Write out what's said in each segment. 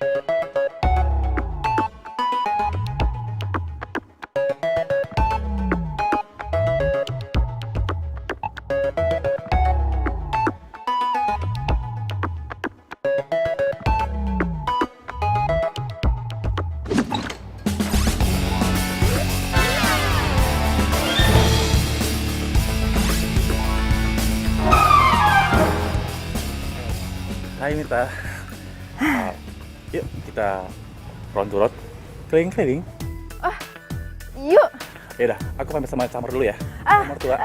Hai Mita, yuk kita round to road, keliling-keliling. Yuk. Yaudah, aku pamit sama Camar dulu ya. Sama mertua.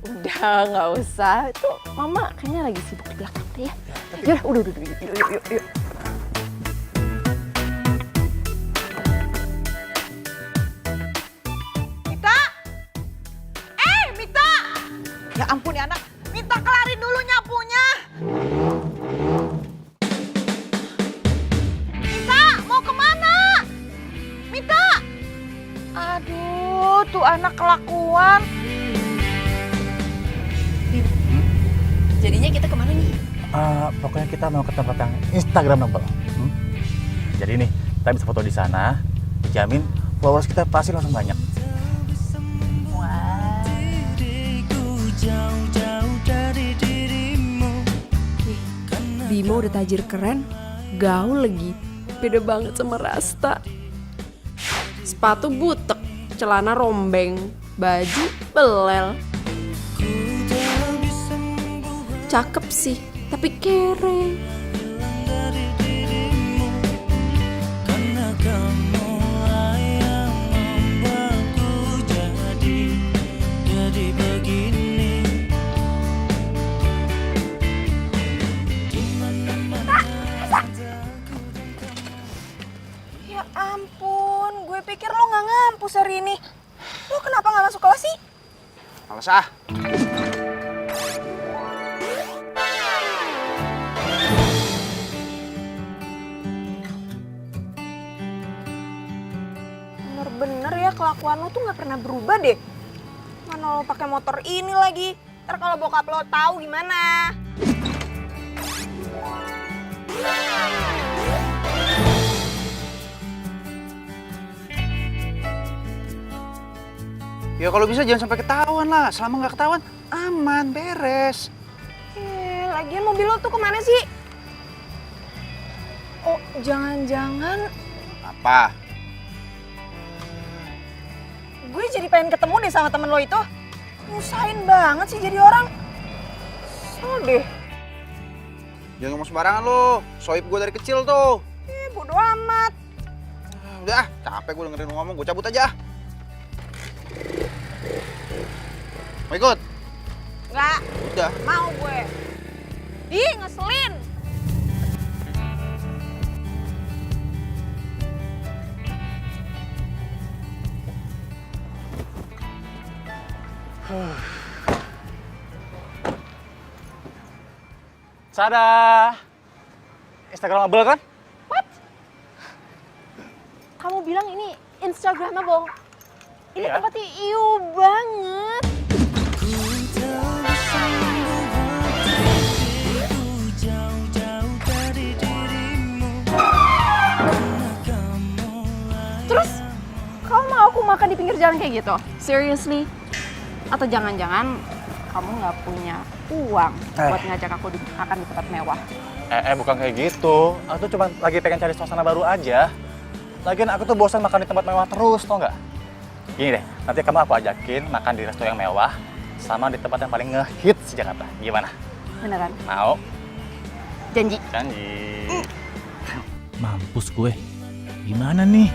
Udah, nggak usah. Itu Mama kayaknya lagi sibuk di belakang deh ya. Yaudah, udah, yuk. Mita! Mita! Ya ampun ya anak, Mita kelarin dulu nyapunya. Mita, mau kemana? Mita! Aduh, tuh anak kelakuan. Jadinya kita kemana nih? Pokoknya kita mau ke tempat yang Instagramable. Jadi nih, kita bisa foto di sana, dijamin followers kita pasti langsung banyak. Bimo udah tajir keren, gaul lagi, beda banget sama Rasta. Sepatu butek, celana rombeng, baju belel. Cakep sih, tapi kere. Ya ampun, gue pikir lo nggak ngampus hari ini. Lo kenapa nggak masuk kelas sih? Males ah. Bener-bener ya kelakuan lo tuh nggak pernah berubah deh. Mana lo pakai motor ini lagi? Ntar kalau bokap lo tahu gimana? Ya kalau bisa jangan sampai ketahuan lah. Selama nggak ketahuan, aman, beres. Lagian mobil lo tuh kemana sih? Oh, jangan-jangan Apa? gue jadi pengen ketemu deh sama temen lo itu. Nyusahin banget sih jadi orang. Kesel deh. Jangan ngomong sembarangan lo. Sohib gue dari kecil tuh. Bodo amat. Udah, capek gue dengerin lo ngomong. Gue cabut aja. Mau ikut? Nggak, Udah. mau gue. Ih, ngeselin. Sada, Instagramable kan? Kamu bilang ini Instagramable. Ini Iya. tempatnya iu banget. Terus, kamu mau aku makan di pinggir jalan kayak gitu? Seriously? Atau jangan-jangan kamu nggak punya uang buat ngajak aku makan di tempat mewah? Bukan kayak gitu. Aku tuh cuma lagi pengen cari suasana baru aja. Lagian aku tuh bosan makan di tempat mewah terus, tau nggak? Gini deh, nanti kamu aku ajakin makan di resto yang mewah sama di tempat yang paling ngehits di Jakarta. Gimana? Beneran? Mau? Janji? Janji. Mampus gue. Gimana nih?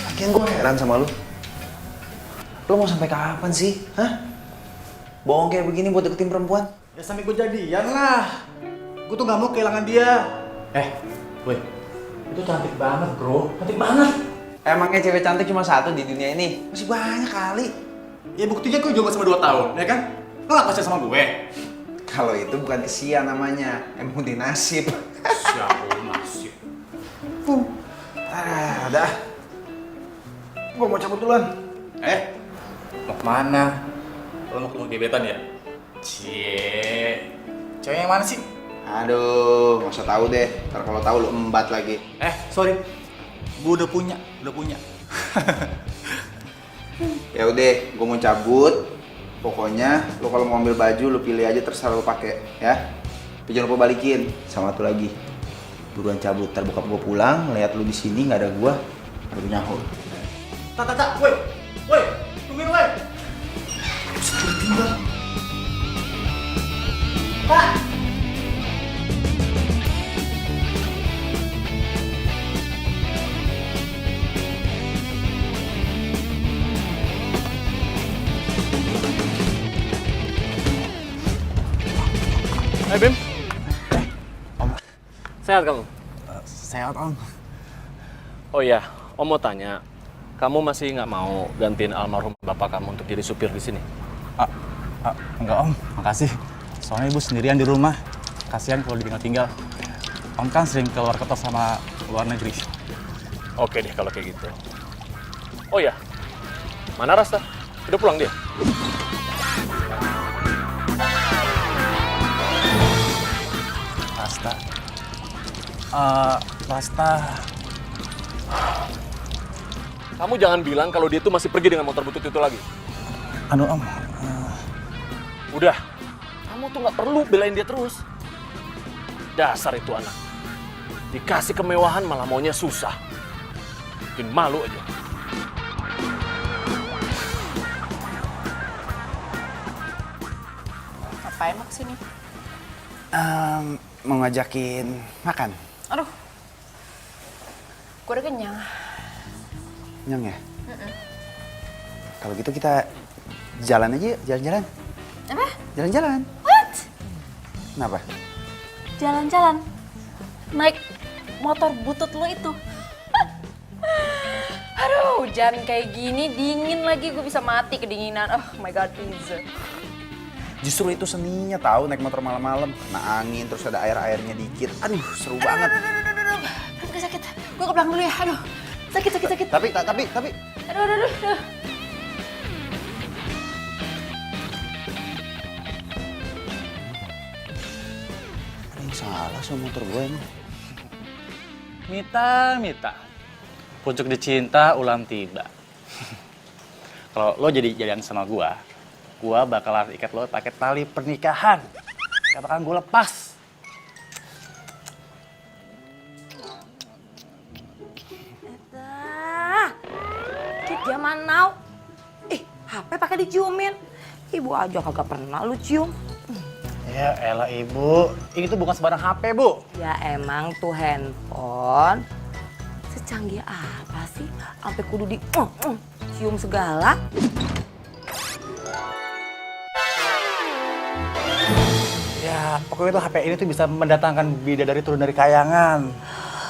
Lagian gue heran sama lu. Lu mau sampai kapan sih? Hah? Bohong kayak begini buat deketin perempuan? Ya sampai gue jadian lah. Gue tuh gak mau kehilangan dia. Woi, itu cantik banget bro, cantik banget. Emangnya cewek cantik cuma satu di dunia ini? Masih banyak kali. Ya buktinya gue jomblo sama 2 tahun, ya kan? Lo gak percaya sama gue? Kalau itu bukan kesian namanya, emang udah nasib. Siapa nasib? Udah. Gue mau cabut duluan. Mau kemana? Lo mau ketemu gebetan ya? Cie, cewek yang mana sih? Aduh, nggak usah tahu deh. Ntar kalau tahu lu embat lagi. Sorry, gue udah punya. Ya udah, gue mau cabut. Pokoknya lu kalau mau ambil baju lu pilih aja terserah lu pakai, ya. Tapi jangan lupa balikin. Sama satu lagi. Buruan cabut, ntar bokap gue pulang, lihat lu di sini nggak ada gua, baru nyaho. Woi, tungguin woi. Hai Bim. Sehat kamu? Sehat om. Oh iya, Om mau tanya, kamu masih nggak mau gantiin almarhum bapak kamu untuk jadi supir di sini? Enggak om, makasih. Soalnya ibu sendirian di rumah. Kasihan kalau ditinggal-tinggal. Om kan sering keluar kota sama luar negeri. Oke deh kalau kayak gitu. Oh iya, mana Rasta? Udah pulang dia? Rasta. Kamu jangan bilang kalau dia tuh masih pergi dengan motor butut itu lagi. Anu om, Udah, kamu tuh nggak perlu belain dia terus. Dasar itu anak. Dikasih kemewahan malah maunya susah. Bikin malu aja. Ngapain mau kesini? Mau ngajakin makan. Aduh, gue udah kenyang. Nyang ya? Kalau gitu kita jalan aja yuk, jalan-jalan. Apa? Jalan-jalan. What? Kenapa? Jalan-jalan? Naik motor butut lo itu? Aduh, hujan kayak gini, dingin lagi, gue bisa mati kedinginan. Oh my god, please. Justru itu seninya tahu naik motor malam-malam, kena angin terus ada air-airnya dikit. Aduh, seru banget. Perut gue sakit, gue ke belakang dulu ya. Aduh, sakit. Tapi Aduh. ada yang salah sama motor gue emang. Mita. Pucuk dicinta ulang tiba. Kalau lo jadi jadian sama gua bakalan ikat lo pakai tali pernikahan. Gak bakalan gue lepas. Kit zaman now. HP pakai diciumin. Ibu aja kagak pernah lu cium. Ya elah ibu, ini tuh bukan sembarang HP bu. Ya emang tuh handphone. Secanggih apa sih? Sampai kudu di cium segala. Ya pokoknya tuh HP ini tuh bisa mendatangkan bidadari turun dari kayangan.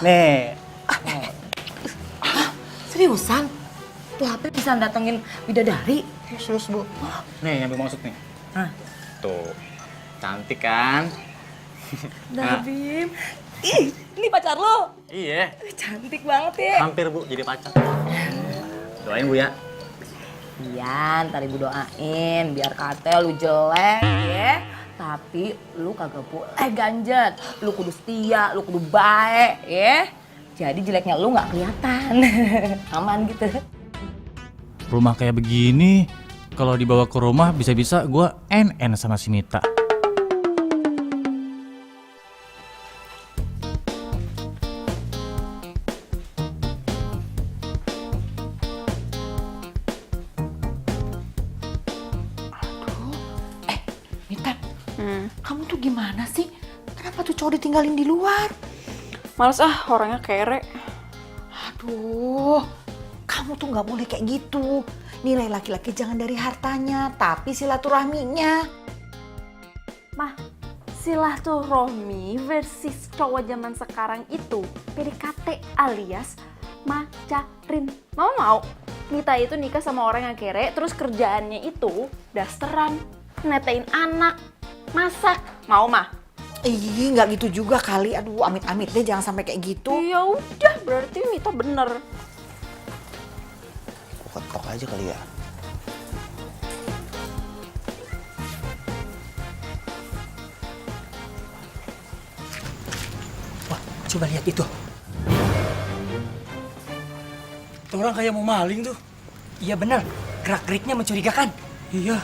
Nih. Seriusan? Tuh HP bisa datengin bidadari? Serius bu. Nih yang maksud nih. Hah? Tuh, cantik kan? Nah, Bim. Ih, ini pacar lo? Iya, Cantik banget ya. hampir bu jadi pacar. Doain bu ya. Iya, ntar ibu doain biar kata lu jelek ya. Tapi lu kagak boleh ganjet. Lu kudu setia, lu kudu baik ya. Jadi jeleknya lu nggak kelihatan. Aman gitu. Rumah kayak begini, kalau dibawa ke rumah bisa-bisa gue NN sama si Mita. Mita, kamu tuh gimana sih? Kenapa tuh cowok ditinggalin di luar? Males orangnya kere. Aduh, kamu tuh nggak boleh kayak gitu. Nilai laki-laki jangan dari hartanya, tapi silaturahminya. Mah, silaturahmi versus cowok zaman sekarang itu PDKT alias macarin. Mama mau Mita itu nikah sama orang yang kere, terus kerjaannya itu dasteran, netein anak, masak. Mau mah? Ih, nggak gitu juga kali. Aduh, amit-amit deh, jangan sampai kayak gitu. Ya udah, berarti Mita bener. Ketok aja kali ya. Coba lihat itu. Itu orang kayak mau maling tuh. Iya benar, gerak-geriknya mencurigakan. Iya.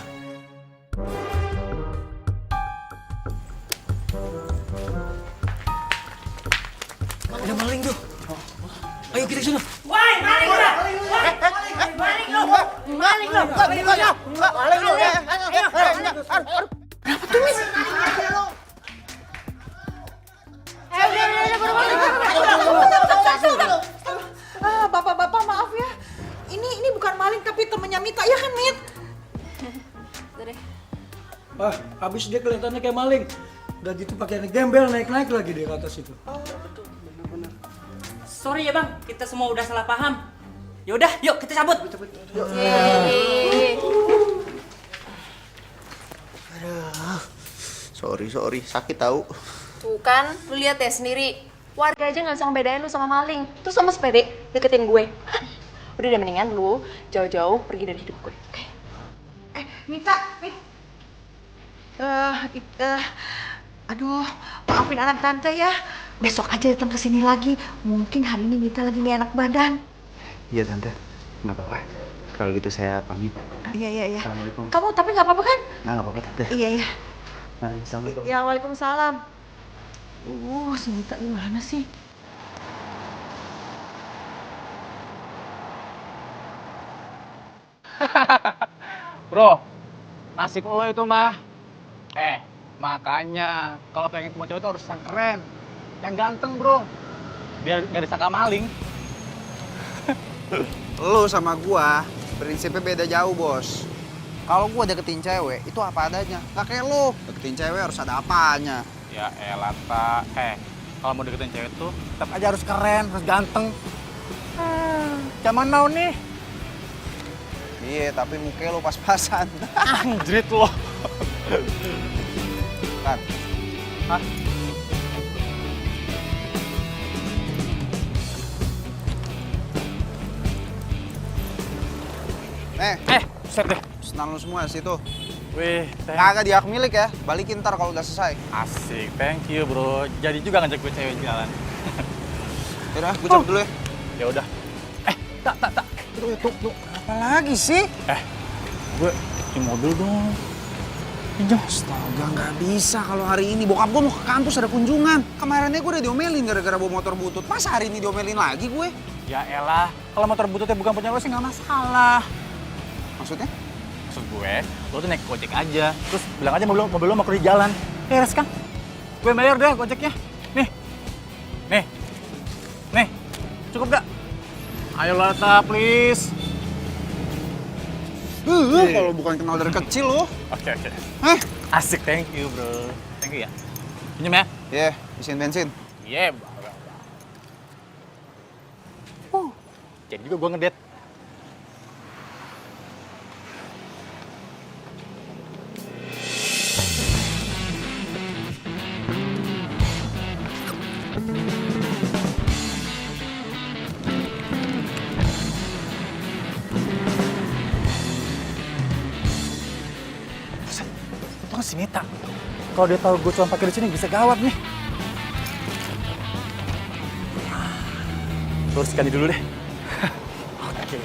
Ada maling tuh. Ayo kita ke sana. Bapak-bapak maaf ya. Ini bukan maling tapi temennya Mita ya kan, Mit? Wah, habis dia kelihatannya kayak maling. Udah gitu pakaiannya gembel naik-naik lagi dia ke atas itu. Sorry ya bang, kita semua udah salah paham. Yaudah, yuk kita cabut. Sorry, sakit tahu. Tuh kan, lu lihat ya sendiri. Warga aja nggak bisa ngebedain lu sama maling. Terus sama sepede deketin gue. Udah deh mendingan lu jauh-jauh pergi dari hidup gue. Oke. Mita, aduh, maafin anak tante ya. Besok aja datang ke sini lagi. Mungkin hari ini Mita lagi nggak enak badan. Iya tante, nggak apa-apa. Kalau gitu saya pamit. Iya. Assalamualaikum. Kamu tapi nggak apa-apa kan? Nggak apa-apa tante. Iya. Assalamualaikum. Ya, waalaikumsalam. Si Mita gimana sih? Bro, nasib lo itu mah. Makanya kalau pengen punya cowok itu harus yang keren, yang ganteng bro, biar gak disangka maling. Lo sama gua prinsipnya beda jauh, Bos. Kalau gua deketin cewek itu apa adanya, nggak kayak lo. Deketin cewek harus ada apanya. Ya elah tak, kalau mau deketin cewek tuh tetap aja harus keren, harus ganteng. Zaman now nih. Iya, tapi muka lo pas-pasan. Anjrit lo. Kan? Hah? Set deh. Senang lu semua situ. Wih, Kagak diak milik ya, balikin ntar kalau udah selesai. asik, thank you bro. Jadi juga ngajak gue cewek jalan. Yaudah, gue cabut dulu ya. Ya udah. Tak. Tuh. Apa lagi sih? Gue di mobil dong. Pinjam. Astaga, nggak bisa kalau hari ini. Bokap gue mau ke kampus ada kunjungan. Kemarinnya gue udah diomelin gara-gara bawa motor butut. Masa hari ini diomelin lagi gue? Ya elah, kalau motor bututnya bukan punya lo sih nggak masalah. Maksudnya? Maksud gue, lo tuh naik gojek aja. Terus bilang aja mobil lo mau pergi jalan. Beres kan? Gue bayar deh gojeknya. Nih. Cukup gak? Ayo Lata, please. Kalau bukan kenal dari kecil lo. Oke. Hah? Asik, thank you bro. Thank you ya. Pinjam ya? Iya, isiin bensin. Iya, jadi juga gue ngedate. Itu kan si Mita. Kalau dia tahu gue cuma pakai di sini bisa gawat nih. Terus sekali dulu deh. Oke.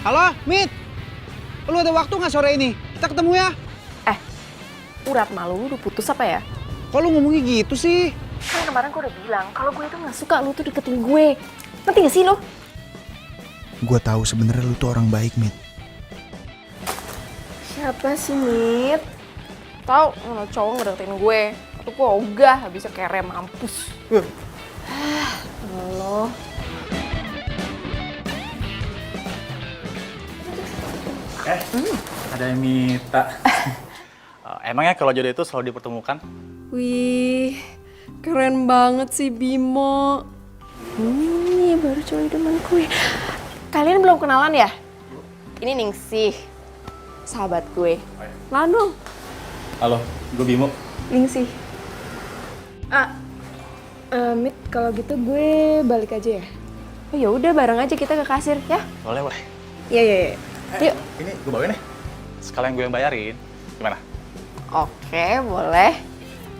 Halo, Mit. Lu ada waktu nggak sore ini? Kita ketemu ya. Urat malu lu udah putus apa ya? Kok lu ngomongnya gitu sih? Kan kemarin gue udah bilang kalau gue itu nggak suka lu tuh deketin gue. Ngerti gak sih lu? Gue tahu sebenarnya lu tuh orang baik, Mit. Siapa sih, Mit? Tahu kalau cowok ngedeketin gue. Atau gue ogah, habisnya kere mampus. Allah. Ada yang Mita. Emangnya kalau jodoh itu selalu dipertemukan? Wih, keren banget sih Bimo. Ini baru cowok idaman gue. Kalian belum kenalan ya? Ini Ningsih, sahabat gue. Kenalan dong. Halo, gue Bimo. Ningsih. Mit, kalau gitu gue balik aja ya. Oh ya udah bareng aja kita ke kasir ya. Boleh. Iya. Yuk. Ini gue bawain nih. Sekalian gue yang bayarin. Gimana? Oke, boleh.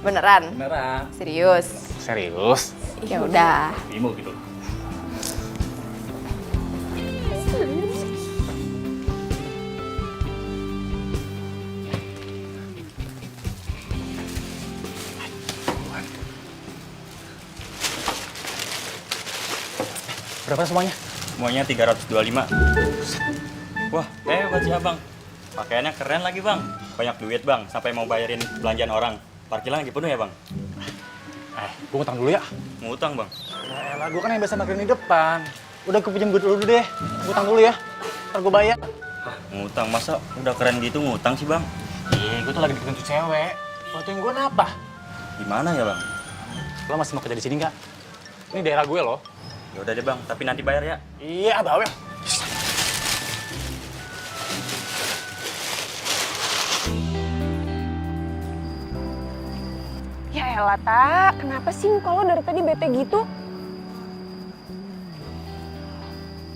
Beneran? Beneran. Serius? Serius? Ya udah. Bimo gitu. Berapa semuanya? Semuanya 325. Wah, hebat sih abang. Pakaiannya keren lagi bang. Banyak duit bang, sampai mau bayarin belanjaan orang. Parkiran lagi penuh ya bang? Gue ngutang dulu ya. Ngutang bang. Yaelah, gue kan yang biasa parkirin di depan. Udah gue pinjam duit dulu deh. Ngutang dulu ya. Ntar gue bayar. Ngutang, masa udah keren gitu ngutang sih bang? Iya, gue tuh lagi deketin tuh cewek. Bantuin gue apa? Gimana ya bang? Lo masih mau kerja di sini nggak? Ini daerah gue loh. Ya udah deh bang, tapi nanti bayar ya. Iya, bawel. Ya elah, Tak. Kenapa sih muka lo dari tadi bete gitu?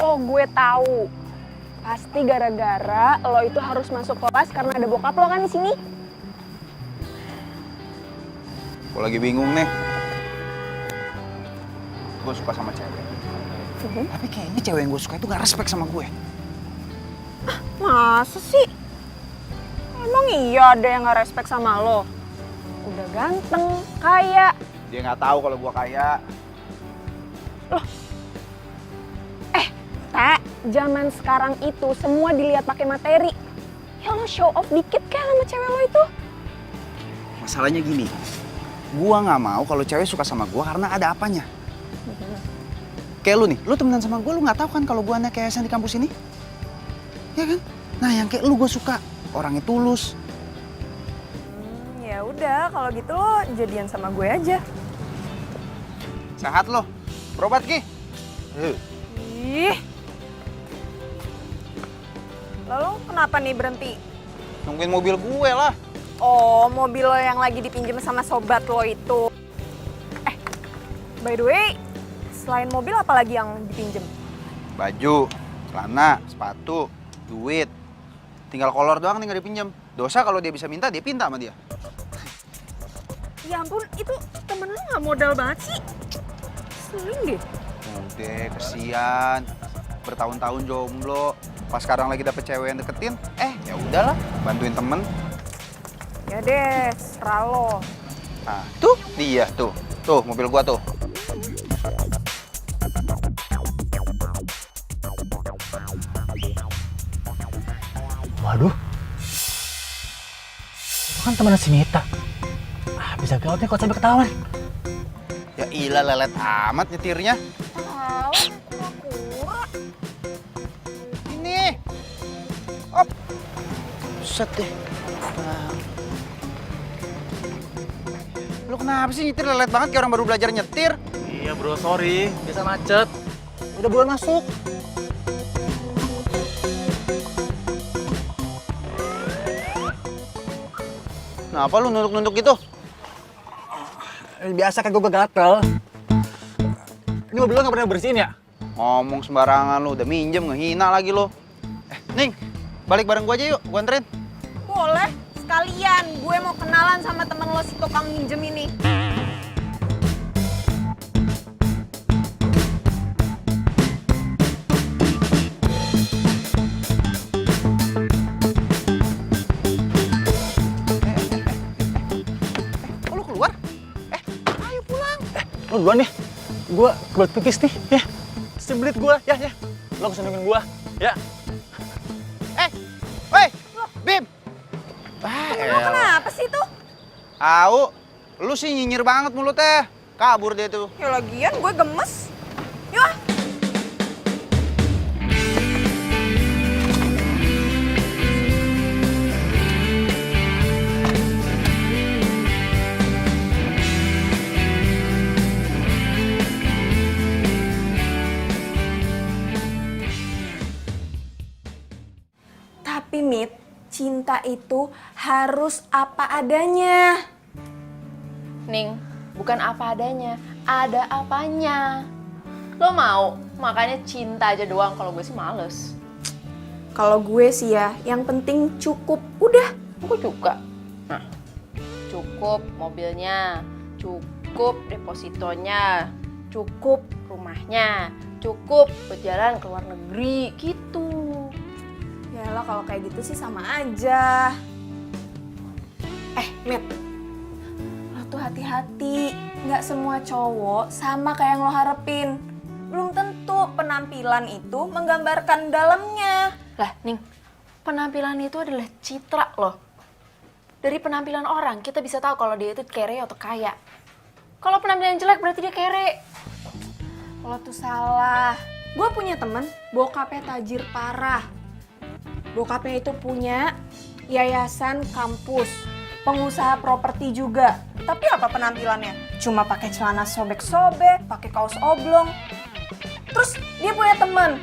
Oh, gue tahu. Pasti gara-gara lo itu harus masuk kelas karena ada bokap lo kan di sini. Gue lagi bingung nih. Gue suka sama cewek. Tapi kayaknya cewek yang gue suka itu gak respect sama gue. Masa sih? Emang iya ada yang gak respect sama lo? Udah ganteng, kaya. Dia nggak tahu kalau gue kaya. Tak, zaman sekarang itu semua dilihat pakai materi. Ya lo show off dikit kayak sama cewek lo itu. Masalahnya gini, gue nggak mau kalau cewek suka sama gue karena ada apanya. Kayak lu nih, lu temenan sama gue, lu nggak tahu kan kalau gue anak KSN di kampus ini? Ya kan? Nah yang kayak lu gue suka, orangnya tulus. Ya udah, kalau gitu lo jadian sama gue aja. Sehat lo, berobat Ki. Ih. Lalu kenapa nih berhenti? Nungguin mobil gue lah. Oh, mobil lo yang lagi dipinjam sama sobat lo itu. By the way, selain mobil apa lagi yang dipinjem? Baju, celana, sepatu, duit. Tinggal kolor doang nih nggak dipinjam. Dosa kalau dia bisa minta, dia pinta sama dia. Ya ampun, itu temen lo gak modal banget sih. Sering deh. Udah, kesian. Bertahun-tahun jomblo. Pas sekarang lagi dapet cewek yang deketin, ya udahlah, bantuin temen. Ya deh, serah lo. Nah, tuh dia tuh. Tuh mobil gua tuh. Waduh. Itu kan teman si Mita. Bisa gawat nih kalau sampai ketahuan. Ya ilah lelet amat nyetirnya. Ini. Op. Set deh. Lu kenapa sih nyetir lelet banget kayak orang baru belajar nyetir? Iya bro, sorry. Biasa macet. Udah buruan masuk. Kenapa lu nunduk-nunduk gitu? Biasa kan gue gatel. Ini mobil lo gak pernah bersihin ya? Ngomong sembarangan lu, udah minjem ngehina lagi lu. Ning, balik bareng gua aja yuk, gua anterin. Boleh, sekalian. Gue mau kenalan sama temen lo si tukang minjem ini. Kok lu keluar? Ayo pulang. Lo duluan ya. Gue kebelet pipis nih, ya. Sebelit gue, ya. Lo kesana nungguin gue, ya. Woi, Bim. Lo kenapa sih tuh? Au, lu sih nyinyir banget mulutnya. Kabur dia tuh. Ya lagian gue gemes. Yuk. Tapi Mit, cinta itu harus apa adanya. Ning, bukan apa adanya, ada apanya. Lo mau? Makanya cinta aja doang, kalau gue sih males. Kalau gue sih ya, yang penting cukup. Udah. Aku juga. Nah, cukup mobilnya, cukup depositonya, cukup rumahnya, cukup berjalan ke luar negeri gitu. Yalah kalau kayak gitu sih sama aja. Mit, lo tuh hati-hati. Nggak semua cowok sama kayak yang lo harapin. Belum tentu penampilan itu menggambarkan dalamnya. Lah, Ning, penampilan itu adalah citra loh. Dari penampilan orang, kita bisa tahu kalau dia itu kere atau kaya. Kalau penampilan jelek berarti dia kere. Lo tuh salah. Gue punya temen, bokapnya tajir parah. Bokapnya itu punya yayasan kampus, pengusaha properti juga. Tapi apa penampilannya? Cuma pakai celana sobek-sobek, pakai kaos oblong. Terus dia punya temen,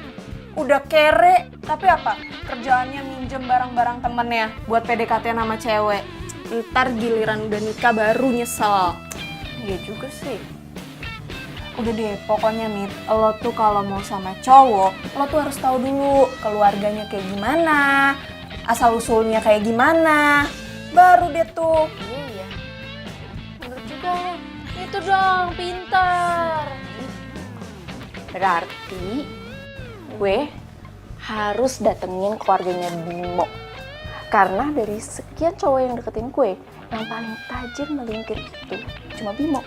udah kere, tapi apa? Kerjaannya minjem barang-barang temennya buat PDKT sama cewek. Ntar giliran udah nikah baru nyesel. Iya juga sih. Udah deh, pokoknya Mit, lo tuh kalau mau sama cowok, lo tuh harus tahu dulu keluarganya kayak gimana, asal-usulnya kayak gimana. Baru deh tuh. Iya. Bener juga. Itu dong, pintar. Berarti gue harus datengin keluarganya Bimo. Karena dari sekian cowok yang deketin gue, yang paling tajir melintir itu cuma Bimo.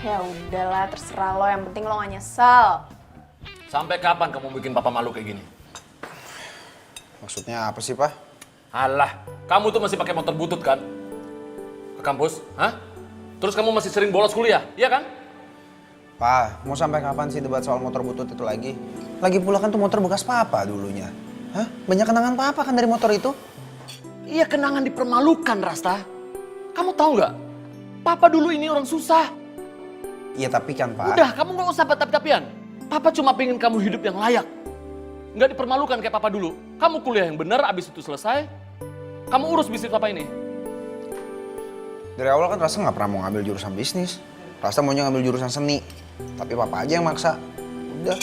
Ya udahlah, terserah lo, yang penting lo gak nyesel. Sampai kapan kamu bikin papa malu kayak gini? Maksudnya apa sih, Pak? Alah, kamu tuh masih pakai motor butut kan? Ke kampus, hah? Terus kamu masih sering bolos kuliah, iya kan? Pak, mau sampai kapan sih debat soal motor butut itu lagi? Lagi pula kan tuh motor bekas Papa dulunya. Hah? Banyak kenangan Papa kan dari motor itu? Iya, kenangan dipermalukan, Rasta. Kamu tahu nggak? Papa dulu ini orang susah. Iya tapi kan, Pak. Udah, kamu nggak usah tapi-tapian. Papa cuma pengen kamu hidup yang layak. Nggak dipermalukan kayak Papa dulu. Kamu kuliah yang benar, abis itu selesai. Kamu urus bisnis Papa ini. Dari awal kan Rasta nggak pernah mau ngambil jurusan bisnis. Rasta maunya ngambil jurusan seni. Tapi Papa aja yang maksa. Udah.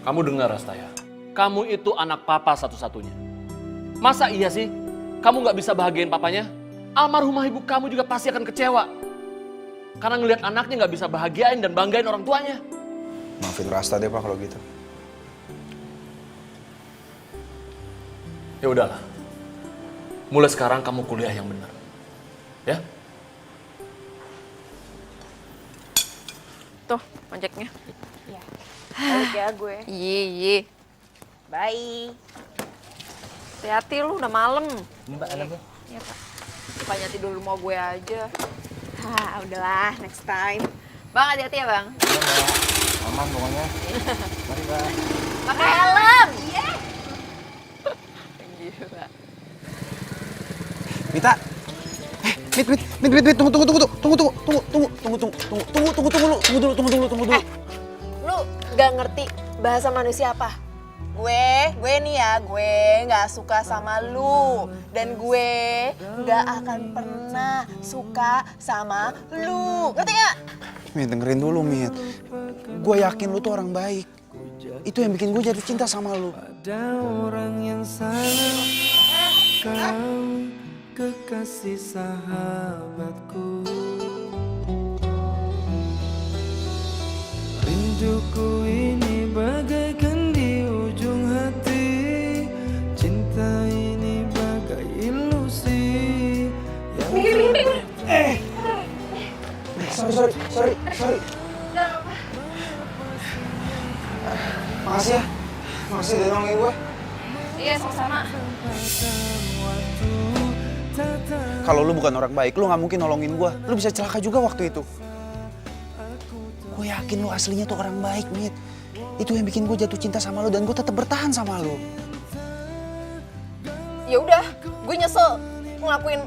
Kamu dengar, Rasta ya. Kamu itu anak Papa satu-satunya. Masa iya sih kamu nggak bisa bahagiain papanya? Almarhumah ibu kamu juga pasti akan kecewa. Karena ngelihat anaknya nggak bisa bahagiain dan banggain orang tuanya. Maafin Rasta deh, Pak, kalau gitu. Ya udahlah. Mulai sekarang kamu kuliah yang benar. Ya? Tuh, ojeknya. Iya. Balik ya gue. Iya. Bye. Hati-hati lu, udah malam. Mbak, alam Iya, Kak. Bukannya tidur di rumah gue aja. Udahlah, next time. Bang, hati-hati ya, Bang. Aman pokoknya. Mari, Pak. Pakai helm. Iya. Gila. Mita. Mit, tunggu. Lu gak ngerti bahasa manusia apa? Gue nih ya, gue gak suka sama lu. Dan gue gak akan pernah suka sama lu. Ngerti gak? Mit, dengerin dulu, Mit. Gue yakin lu tuh orang baik. Itu yang bikin gue jatuh cinta sama lu. Ada orang yang salah, kau kekasih sahabatku. Rinduku ini bagaikan di ujung hati. Cinta ini bagai ilusi yang Sorry. Makasih ya. Makasih udah nolongin gue. Iya, sama-sama. Kalau lu bukan orang baik, lu nggak mungkin nolongin gue. Lu bisa celaka juga waktu itu. Gue yakin lu aslinya tuh orang baik, Mit. Itu yang bikin gue jatuh cinta sama lu dan gue tetap bertahan sama lu. Ya udah, gue nyesel ngelakuin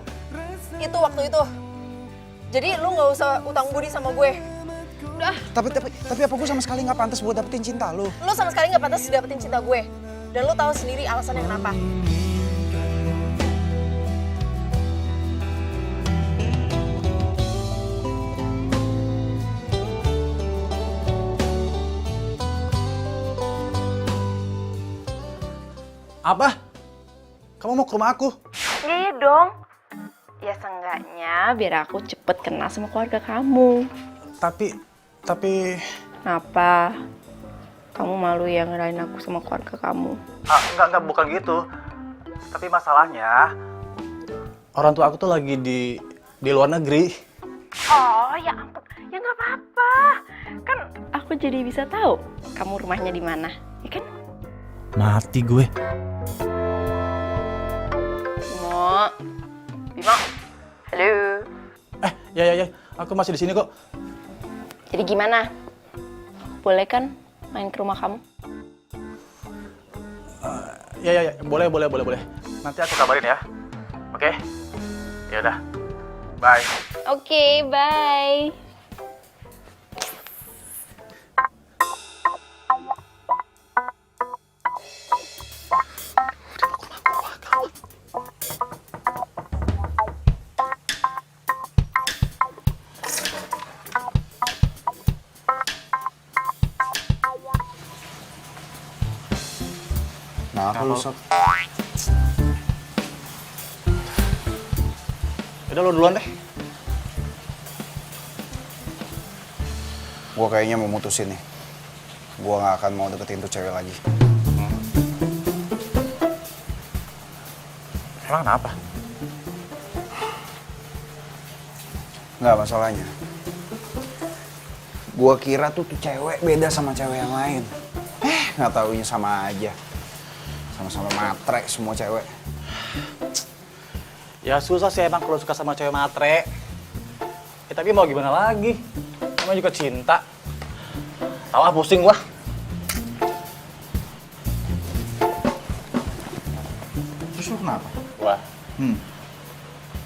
itu waktu itu. Jadi lu nggak usah utang budi sama gue. Udah. Tapi apa gue sama sekali nggak pantas buat dapetin cinta lu? Lu sama sekali nggak pantas dapetin cinta gue. Dan lu tahu sendiri alasannya kenapa. Apa? Kamu mau ke rumah aku? Iya dong. Ya seenggaknya biar aku cepet kenal sama keluarga kamu. Tapi... Kenapa? Kamu malu ya ngerain aku sama keluarga kamu? Enggak, bukan gitu. Tapi masalahnya, orang tua aku tuh lagi di luar negeri. Oh ya ampun, ya nggak apa-apa. Kan aku jadi bisa tahu kamu rumahnya di mana, ya kan? Mati gue. Bimo, halo. Ya, aku masih di sini kok. Jadi gimana? Boleh kan main ke rumah kamu? Ya, boleh. Nanti aku kabarin ya. Oke? Ya udah. Bye. Oke, bye. Nah, aku Sob. Udah lo duluan deh. Gua kayaknya mau mutusin nih. Gua nggak akan mau deketin tuh cewek lagi. Emang kenapa? Nggak masalahnya. Gua kira tuh cewek beda sama cewek yang lain. Nggak taunya sama aja. Sama-sama matre semua cewek. Ya susah sih emang kalau suka sama cewek matre. Tapi mau gimana lagi? Namanya juga cinta. Tahu ah, pusing gua. Terus lu kenapa? Gua.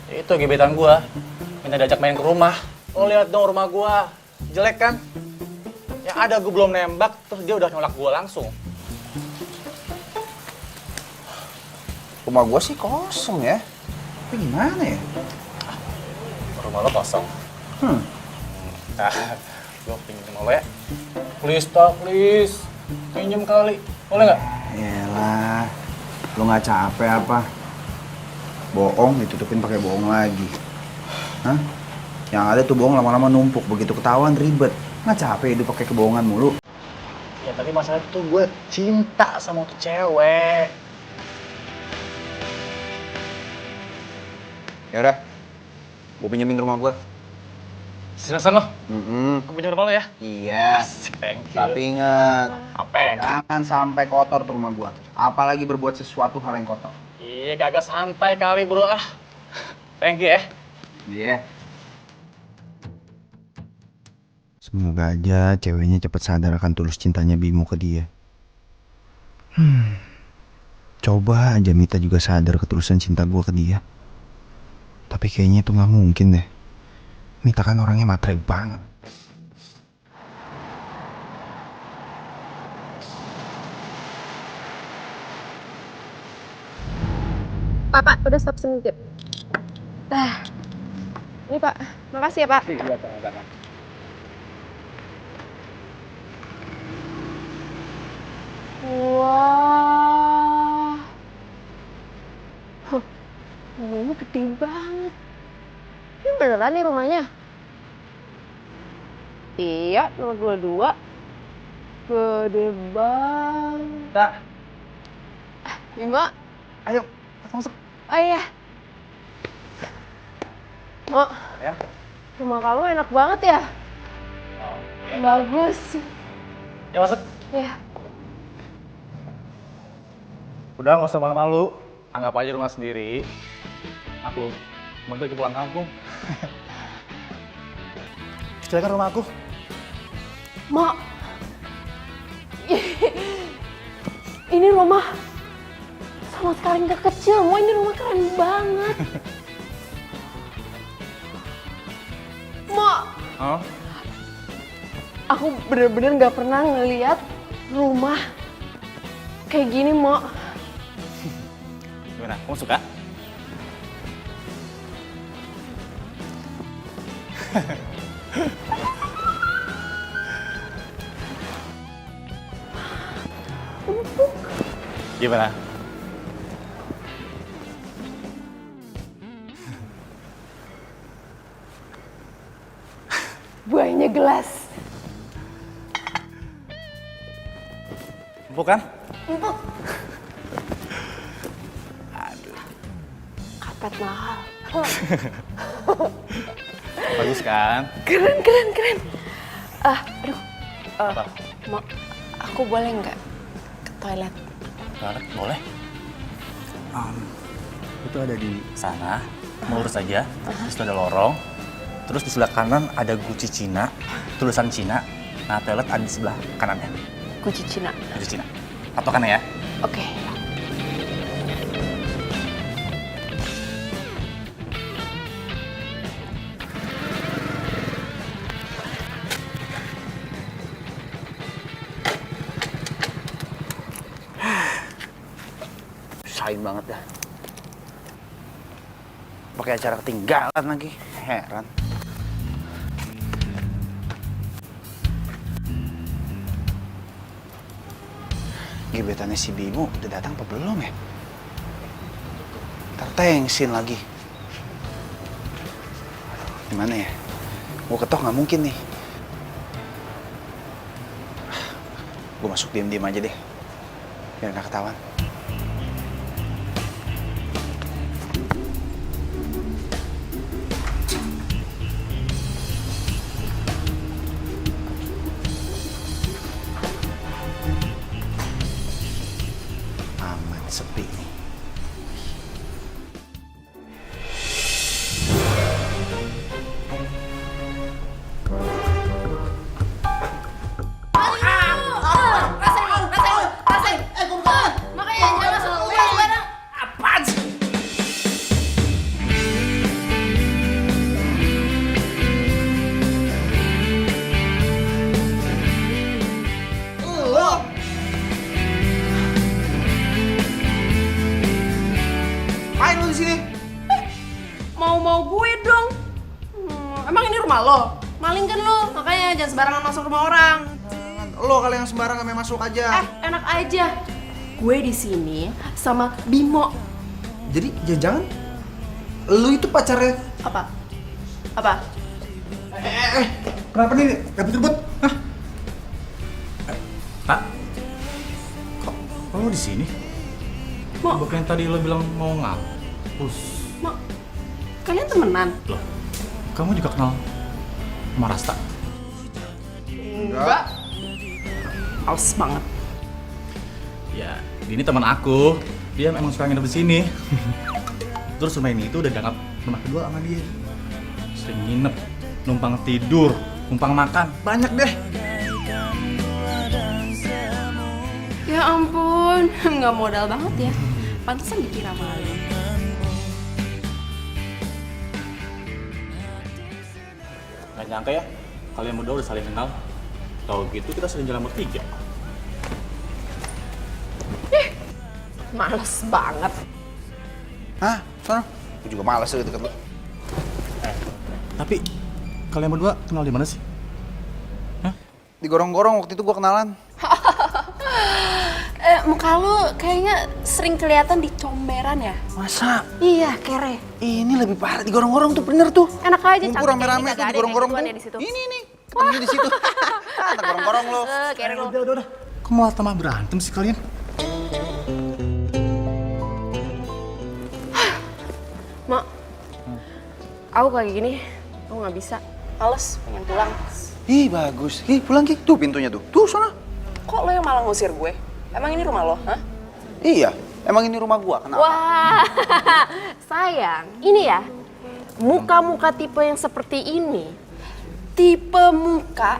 Itu gebetan gua. Minta diajak main ke rumah. Lo lihat dong rumah gua. Jelek kan? Yang ada gua belum nembak, terus dia udah nolak gua langsung. Rumah gua sih kosong ya. Tapi gimana ya? Rumah lo kosong. Nah, gua pinjem sama lo ya. Please, Tok, please. Pinjem kali. Boleh nggak? Yalah, lu nggak capek apa? Bohong ditutupin pakai bohong lagi. Hah? Yang ada tuh bohong lama-lama numpuk, begitu ketahuan ribet. Nggak capek hidup pakai kebohongan mulu. Ya tapi masalah tuh gue cinta sama tuh cewek. Ya udah, gue pinjemin rumah gue. Sana. Aku pinjam rumah lo ya? Iya. Thank you. Tapi ingat, Apa? jangan sampai kotor tuh rumah gue. Apalagi berbuat sesuatu hal yang kotor. Iya, kagak santai kali bro ah. Thank you ya. Iya. Semoga aja ceweknya cepat sadar akan tulus cintanya Bimo ke dia. Coba aja Mita juga sadar ketulusan cinta gue ke dia. Tapi kayaknya itu nggak mungkin deh. Mita kan orangnya matre banget. Pak, udah stop sebentar. Ini Pak, makasih ya Pak. Iya, Pak. Wah, rumahnya gede banget. Ini beneran nih rumahnya? Iya, nomor 22. Gede banget. Tak. Bimo, Ayo, masuk. oh iya. Mo, Ya. rumah kamu enak banget ya? Bagus. Ya masuk. Ya. Udah nggak usah malu-malu. Anggap aja rumah sendiri. Aku mau pergi pulang kampung. Silakan rumah aku. Mak, ini rumah sama sekali nggak kecil, Mo. Ini rumah keren banget. Mak, Oh? aku bener-bener nggak pernah ngeliat rumah kayak gini, Mo. Gimana? Kamu suka? Gimana? jelas. Empuk kan? Empuk. Karpet mahal. Bagus kan? Keren. Aduh. Apa? Mak, aku boleh nggak ke toilet? Toilet boleh. Itu ada di sana, lurus aja. Terus itu ada lorong. Terus di sebelah kanan ada guci Cina, tulisan Cina. Nah, toilet ada di sebelah kanannya. Guci Cina. Guci Cina. Patokannya ya. Oke. Sayang banget dah. Pakai acara ketinggalan lagi. Heran. Gebetannya si Bimo udah datang apa belum ya? Ntar tengsin lagi. Gimana ya? Gue ketok nggak mungkin nih. Gue masuk diem-diem aja deh. Biar nggak ketahuan. Aman, sepi nih. Main lu di sini? Mau gue dong. Emang ini rumah lo? Maling kan lo, makanya jangan sembarangan masuk rumah orang. Lo kali yang sembarangan main masuk aja. Enak aja. Gue di sini sama Bimo. Jadi jangan lu itu pacarnya. Apa? Apa? Kenapa nih ribut-ribut? Hah? Pak, kok lo di sini? Bukan tadi lo bilang mau ngampus. Mak, kalian temenan? Loh, kamu juga kenal sama Rasta? Enggak. Males banget. Ya, ini teman aku. Dia memang suka nginep di sini. Terus rumah ini itu udah dianggap rumah kedua sama dia. Sering nginep, numpang tidur, numpang makan, banyak deh. Ya ampun, nggak modal banget ya. Pantesan dikira malu. Gak nyangka ya, kalian berdua udah saling kenal. Tahu gitu kita sering jalan bertiga. Males banget. Hah? Sono? Gue juga malas deket lo. Tapi kalian berdua kenal di mana sih? Digorong-gorong waktu itu gue kenalan. Muka lu kayaknya sering kelihatan di comberan ya? Masa? Iya, kere. Ini lebih parah, digorong-gorong tuh bener tuh. Enak aja Ngumpul cantik rame-rame tuh digorong-gorong tuh. di situ. Ini, ketemunya di situ. Ntar gorong-gorong lo. Kere lu. Udah. Kok malah tambah berantem sih kalian? Mak, aku kayak gini, aku nggak bisa. Males, pengen pulang. Ih, bagus. Ih, pulang Ki. Tuh pintunya tuh. Tuh, sana. Kok lo yang malah ngusir gue? Emang ini rumah lo, hah? Iya, emang ini rumah gua. Kenapa? Wah, sayang. Ini ya, muka-muka tipe yang seperti ini, tipe muka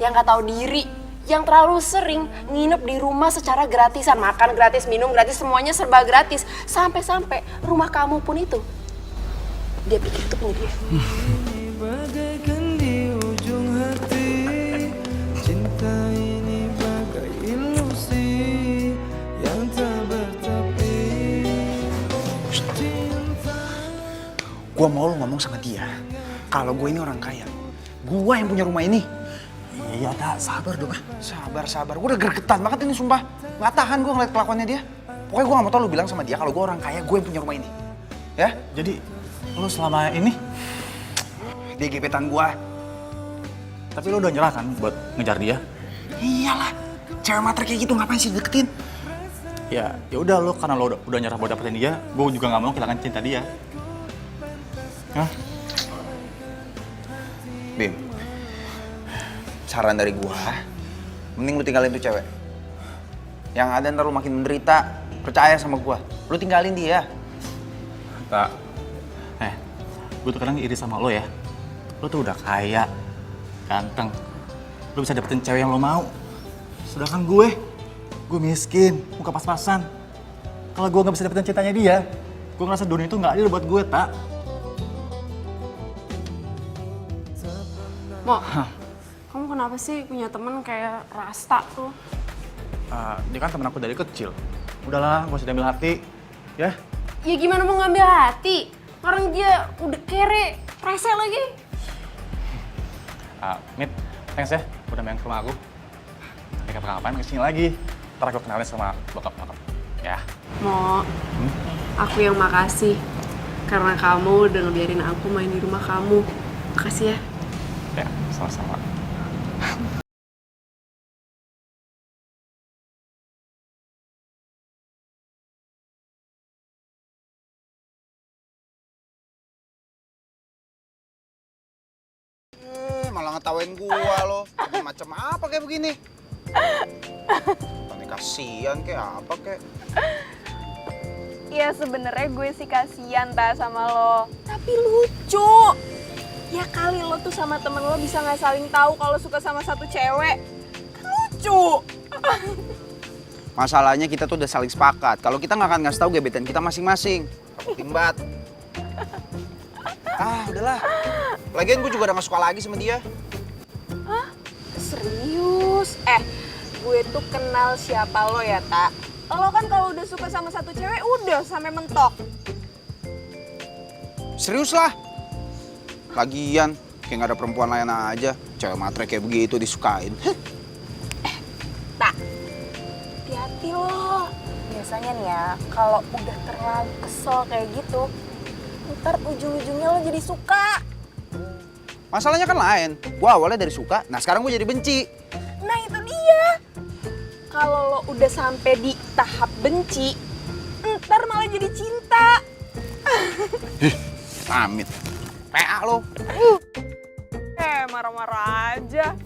yang nggak tahu diri, yang terlalu sering nginep di rumah secara gratisan, makan gratis, minum gratis, semuanya serba gratis. Sampai-sampai rumah kamu pun itu, dia pikir itu punya dia. Bagaikan di ujung hati, cinta ini bagai ilusi yang tak bertepi. Gua mau lu ngomong sama dia. Kalau gue ini orang kaya, gua yang punya rumah ini. Iya, dah, sabar dong. Sabar. Gue udah gregetan banget ini sumpah. Nggak tahan gue ngeliat kelakuannya dia. Pokoknya gue nggak mau tau lu bilang sama dia kalau gue orang kaya, gue yang punya rumah ini. Ya? Jadi, lo selama ini Dia gebetan gue. Tapi lo udah nyerah kan buat ngejar dia? Iyalah, cewek matre kayak gitu ngapain sih deketin? Ya udah lo karena lo udah nyerah buat dapetin dia, gue juga nggak mau kehilangan cinta dia. Hah? Bim, saran dari gua, mending lu tinggalin tuh cewek. Yang ada ntar lu makin menderita, percaya sama gua. Lu tinggalin dia. Tak. Gue tuh kadang iri sama lo ya. Lo tuh udah kaya, ganteng. Lo bisa dapetin cewek yang lo mau. Sedangkan gue miskin, muka pas-pasan. Kalau gue nggak bisa dapetin cintanya dia, gue ngerasa dunia itu nggak adil buat gue, tak. Mo, kamu kenapa sih punya temen kayak Rasta tuh? Dia kan temen aku dari kecil. Udahlah, gak usah diambil hati, ya. Ya gimana mau ngambil hati? Orang dia udah kere, rese lagi. Mit, thanks ya, udah main ke rumah aku. Nanti kapan-kapan kesini lagi. Ntar aku kenalin sama bokap-bokap, ya. Mo, aku yang makasih. Karena kamu udah ngebiarin aku main di rumah kamu. Makasih ya. Ya, sama-sama. Malah ngetawain gua lo. Macam apa kayak begini? Ini kasihan kayak apa kayak? Ya sebenarnya gue sih kasihan sama lo. Tapi lucu. Ya kali lo tuh sama temen lo bisa nggak saling tahu kalau suka sama satu cewek. Kan lucu. Masalahnya kita tuh udah saling sepakat. Kalau kita nggak akan ngasih tahu gebetan kita masing-masing. Timbat. Udahlah. Lagian gue juga udah gak suka lagi sama dia. Hah? Serius? Gue tuh kenal siapa lo ya, Tak? Lo kan kalau udah suka sama satu cewek, udah sampai mentok. Serius lah. Lagian, kayak gak ada perempuan lain aja. Cewek matre kayak begitu disukain. Tak, hati-hati lo. Biasanya nih ya, kalau udah terlalu kesel kayak gitu, ntar ujung-ujungnya lo jadi suka. Masalahnya kan lain. Gue awalnya dari suka, nah sekarang gue jadi benci. Nah itu dia. Kalau lo udah sampai di tahap benci, ntar malah jadi cinta. Amit. PA lo. Marah-marah aja.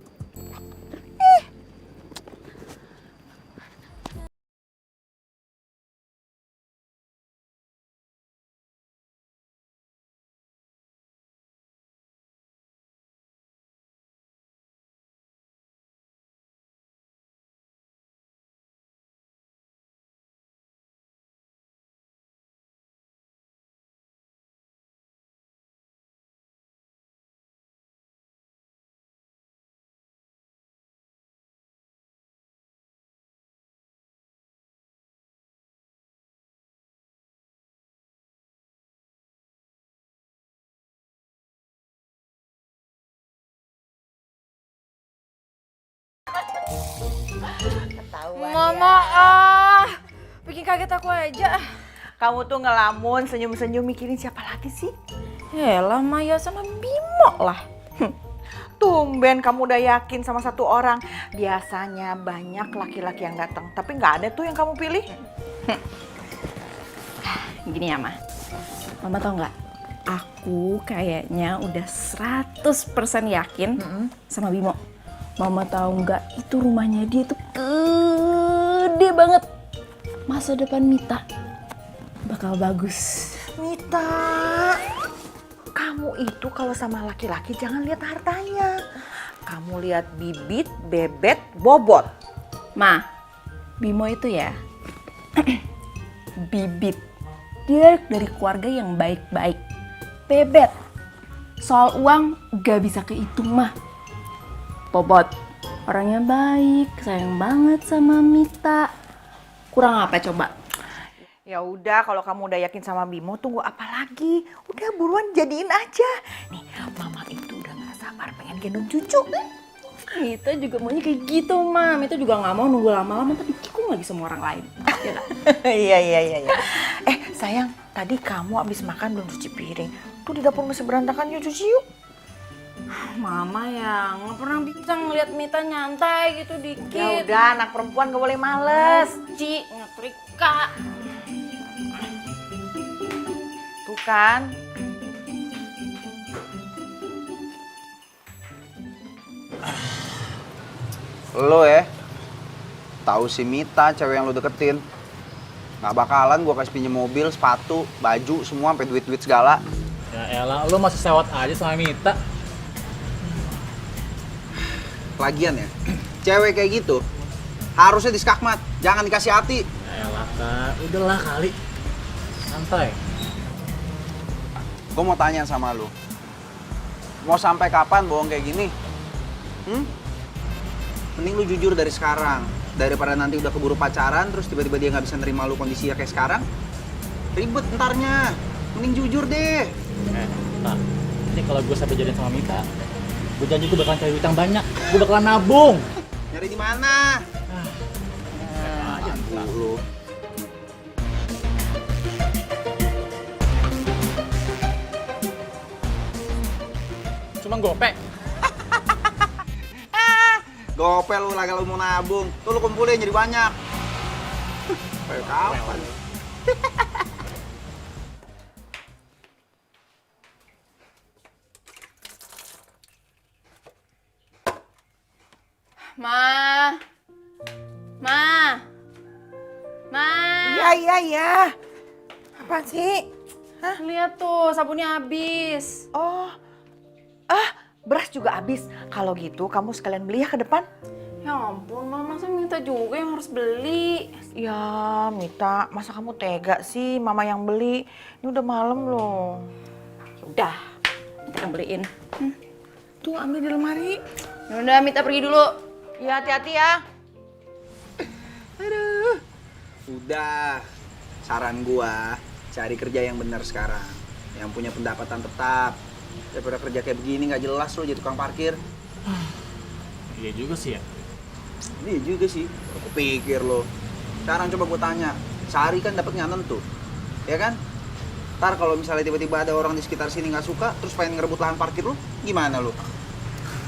Mama bikin kaget aku aja. Kamu tuh ngelamun, senyum-senyum mikirin siapa lagi sih? Yalah Maya sama Bimo lah. Tumben kamu udah yakin sama satu orang. Biasanya banyak laki-laki yang datang, tapi nggak ada tuh yang kamu pilih. Gini ya, Mama tau nggak? Aku kayaknya udah 100% yakin sama Bimo. Mama tahu nggak, itu rumahnya dia tuh gede banget. Masa depan Mita bakal bagus. Mita, kamu itu kalau sama laki-laki jangan lihat hartanya. Kamu lihat bibit, bebet, bobot. Ma, Bimo itu ya bibit. Dia dari keluarga yang baik-baik. Bebet, soal uang gak bisa kehitung mah. Bobot, orangnya baik, sayang banget sama Mita. Kurang apa coba? Ya udah, kalau kamu udah yakin sama Bimo, tunggu apa lagi? Udah buruan jadiin aja. Nih, Mama itu udah gak sabar pengen gendong cucu. Mita juga maunya kayak gitu, Ma. Mita juga gak mau nunggu lama-lama tapi tikung lagi sama orang lain. Ya tak? Iya. Sayang, tadi kamu abis makan belum cuci piring. Tuh di dapur masih berantakan, yuk cuci yuk. Mama ya nggak pernah bisa ngeliat Mita nyantai gitu dikit. Ya udah, anak perempuan gak boleh males. Ci, ngetrika. Tuh kan. Lo ya, tahu si Mita, cewek yang lo deketin. Nggak bakalan gua kasih pinjem mobil, sepatu, baju, semua sampai duit-duit segala. Ya elah, lo masih sewot aja sama Mita. Lagian ya, cewek kayak gitu harusnya diskakmat, jangan dikasih hati. Ya elah, Kak. Udahlah kali. Santai. Gue mau tanya sama lu, mau sampai kapan bohong kayak gini? Mending lu jujur dari sekarang, daripada nanti udah keburu pacaran terus tiba-tiba dia nggak bisa nerima lu kondisinya kayak sekarang. Ribet entarnya, mending jujur deh. Kak, ini kalau gue sampai jadian sama Mita, gue janji gue bakalan cari utang banyak. Gue bakalan nabung. Nyari di mana? Lu. Cuma gopek. Gopel lu lagi lu mau nabung, tuh lu kumpulin jadi banyak. Kayak kapan? Ma. Iya. Apaan sih? Hah? Lihat tuh, sabunnya habis. Oh. Beras juga habis. Kalau gitu kamu sekalian beli ya ke depan. Ya ampun, Mama, masa Mita juga yang harus beli? Ya, Mita, masa kamu tega sih mama yang beli? Ini udah malam loh. Udah, kita yang beliin. Tuh, ambil di lemari. Udah, Mita pergi dulu. Ya, hati-hati ya. Aduh. Udah, saran gua cari kerja yang benar sekarang, yang punya pendapatan tetap. Daripada kerja kayak begini nggak jelas lo jadi tukang parkir. Iya juga sih ya. Iya juga sih. Aku pikir lo. Sekarang coba gua tanya, sehari kan dapatnya nentu, ya kan? Ntar kalau misalnya tiba-tiba ada orang di sekitar sini nggak suka, terus pengen ngerebut lahan parkir lo, gimana lo?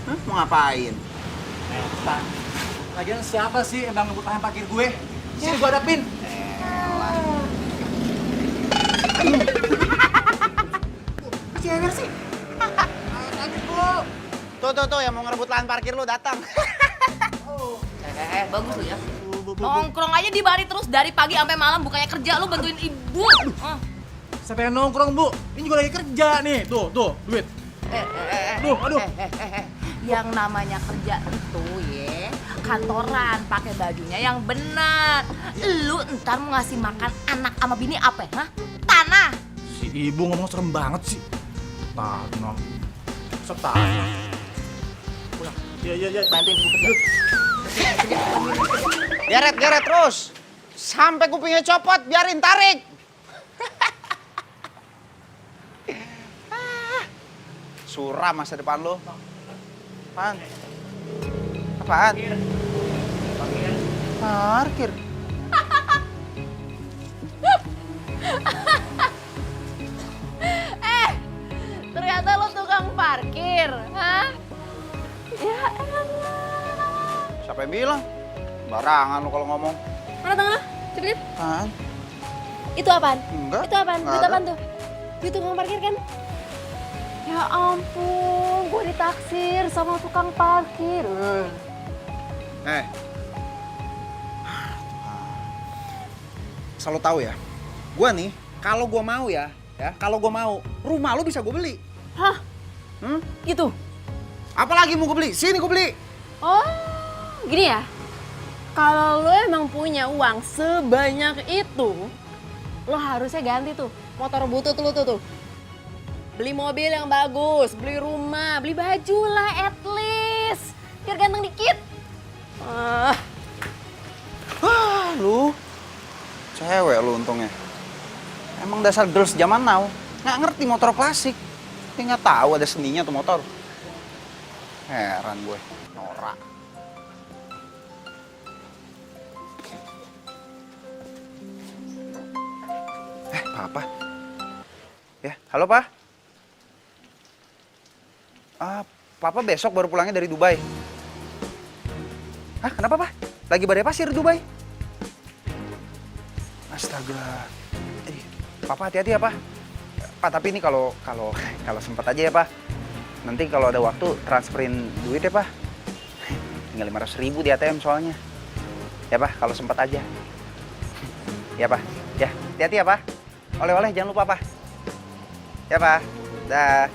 Hah? Mau ngapain? Pak, lagian siapa sih yang ngebut lahan parkir gue? Sini gue hadapin. Cewek sih. Tuh, yang mau ngerebut lahan parkir lo datang. Bagus lu ya. Nongkrong aja di bari terus dari pagi sampai malam, bukannya kerja lu bantuin ibu. Siapa yang nongkrong, Bu? Ini juga lagi kerja nih. Tuh, duit. Aduh. Yang namanya kerja itu ya kantoran, pakai bajunya yang benar. Lu ntar mau ngasih makan anak sama bini apa ya? Hah? Tanah. Si ibu ngomong serem banget sih. Tanah. Setanah. Pulang. Iya. Bantuin ibu kerja. Geret terus. Sampai kupingnya copot, biarin tarik. Suram masa depan lo. Apaan? Parkir. Ternyata lo tukang parkir, hah? Ya elah. Siapa yang bilang? Barangan lo kalau ngomong. Mana tangan? Coba lihat. Apaan? Itu apaan? Enggak. Itu apaan? Nggak Duit ada. apaan tuh? Duit tukang parkir kan? Ya ampun, gue ditaksir sama tukang parkir. Selalu tahu ya. Gua nih, kalau gua mau kalau gua mau, rumah lu bisa gua beli. Hah? Gitu? Apalagi mau gua beli? Sini gua beli. Oh, gini ya? Kalau lo emang punya uang sebanyak itu, lo harusnya ganti tuh motor butut lo tuh. Beli mobil yang bagus, beli rumah, beli baju lah at least. Biar ganteng dikit. Lu. Cewek lu untungnya. Emang dasar girls zaman now. Nggak ngerti motor klasik. Dia nggak tahu ada seninya tuh motor. Heran gue. Norak. Papa. Ya, halo, Pak. Papa besok baru pulangnya dari Dubai. Hah, kenapa, Pak? Lagi badai pasir di Dubai? Astaga. Papa hati-hati ya, Pak. Pak, tapi ini kalau sempat aja ya, Pak. Nanti kalau ada waktu transferin duit ya, Pak. Tinggal 500.000 di ATM soalnya. Ya, Pak, kalau sempat aja. Ya, Pak. Ya, hati-hati ya, Pak. Oleh-oleh jangan lupa, Pak. Ya, Pak. Dah.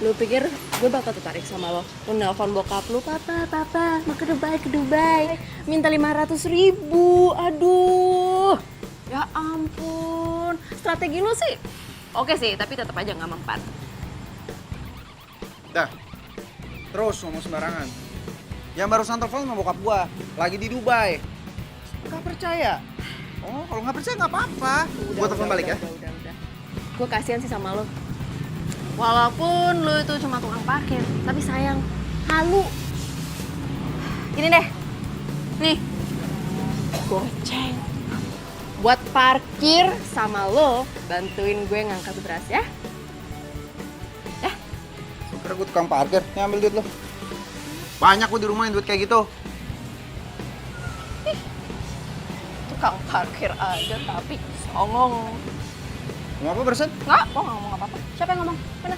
Lu pikir gue bakal tertarik sama lo? Lu nelpon bokap lu, papa, mau ke Dubai, minta 500.000, aduh. Ya ampun, strategi lu sih oke sih, tapi tetap aja nggak mempan. Dah. Terus ngomong sembarangan. Yang barusan telepon sama bokap gua, lagi di Dubai. Gak percaya? Oh, kalau nggak percaya nggak apa-apa. Gua telepon balik ya. Udah. Gue kasihan sih sama lo. Walaupun lu itu cuma tukang parkir, tapi sayang, halu. Ini deh, nih, goceng. Buat parkir sama lo, bantuin gue ngangkat beras ya. Kira gue tukang parkir, nih ambil duit lo. Banyak gue di rumah yang duit kayak gitu. Tukang parkir aja tapi songong. Ngomong apa barusan? Nggak, gue nggak ngomong apa-apa. Siapa yang ngomong? Mana?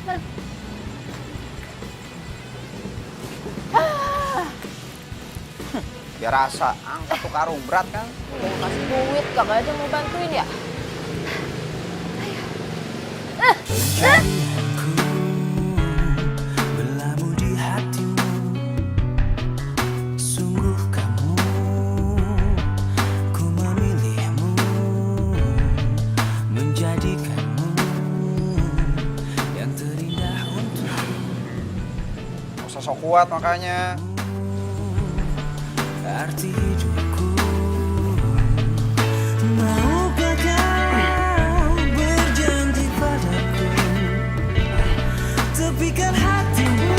Biar rasa, angkat tuh karung, berat kan? Udah kasih duit, kagak aja mau bantuin ya? Berlabuh di hatimu, sungguh kamu, ku memilihmu, menjadikanmu yang terindah untukku. Gak usah sok kuat makanya. Arti hidupku, maukah kau berjanji padaku, tepikan hatimu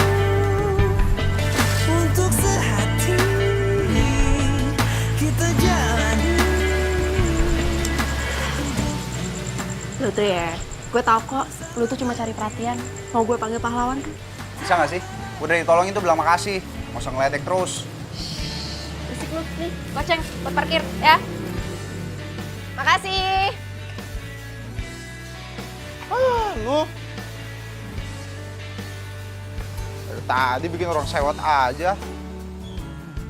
untuk sehati kita jalani. Lu tuh ya, gue tau kok, lu tuh cuma cari perhatian. Mau gue panggil pahlawan kan? Bisa gak sih? Udah ditolongin tuh bilang makasih. Gak usah ngeledek terus. Berisik lu, nih, goceng buat parkir ya. Makasih. Lu dari tadi bikin orang sewot aja.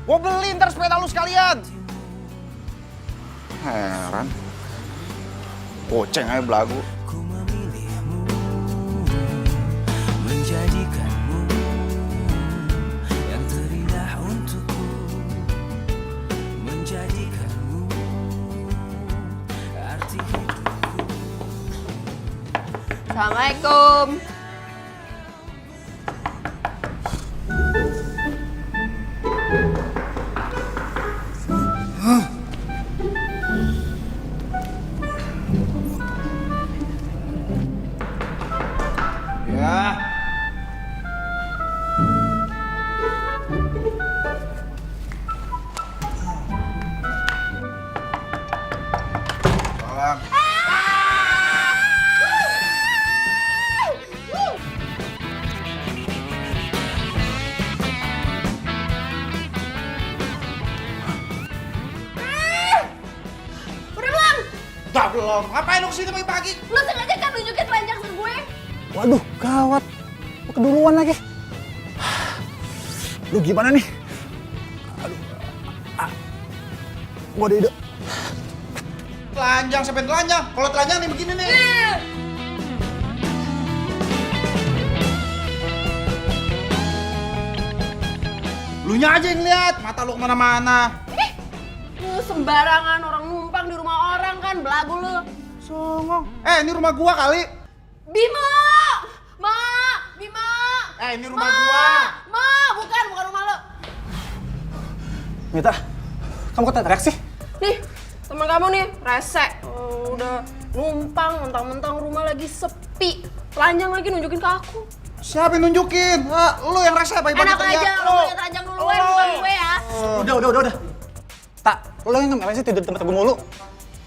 Gua beli ntar sepeda lu sekalian. Heran. Goceng aja belagu. Ku memilihmu, menjadikanmu yang terindah untukku, menjadikanmu arti hidupku. Assalamualaikum. Ya. Salam. Udah belum? Udah belum. Ngapain lu kesini pagi-pagi? Lu sengaja kan nunjukin telanjang ke gue? Waduh, gawat. Keduluan lagi. Lu gimana nih? Aduh. Gua ada ide. Telanjang, sampai telanjang. Kalau telanjang nih begini nih. Lunya aja yang lihat, mata lu kemana-mana. Lu sembarangan orang numpang di rumah orang kan, belagu lu. Songong. Ini rumah gua kali. Bimo! Ma! Bimo! Ini rumah gua. Ma! Bukan rumah lu. Mita, kamu kok teriak sih? Nih, teman kamu nih, rese. Udah numpang, mentang-mentang rumah lagi sepi. Telanjang lagi nunjukin ke aku. Siapa yang nunjukin? Lu yang rese apa Enak aja, lu yang telanjang duluan, bukan gue ya. Udah. Tak, lo yang ngapain sih tidur di tempat gue mulu?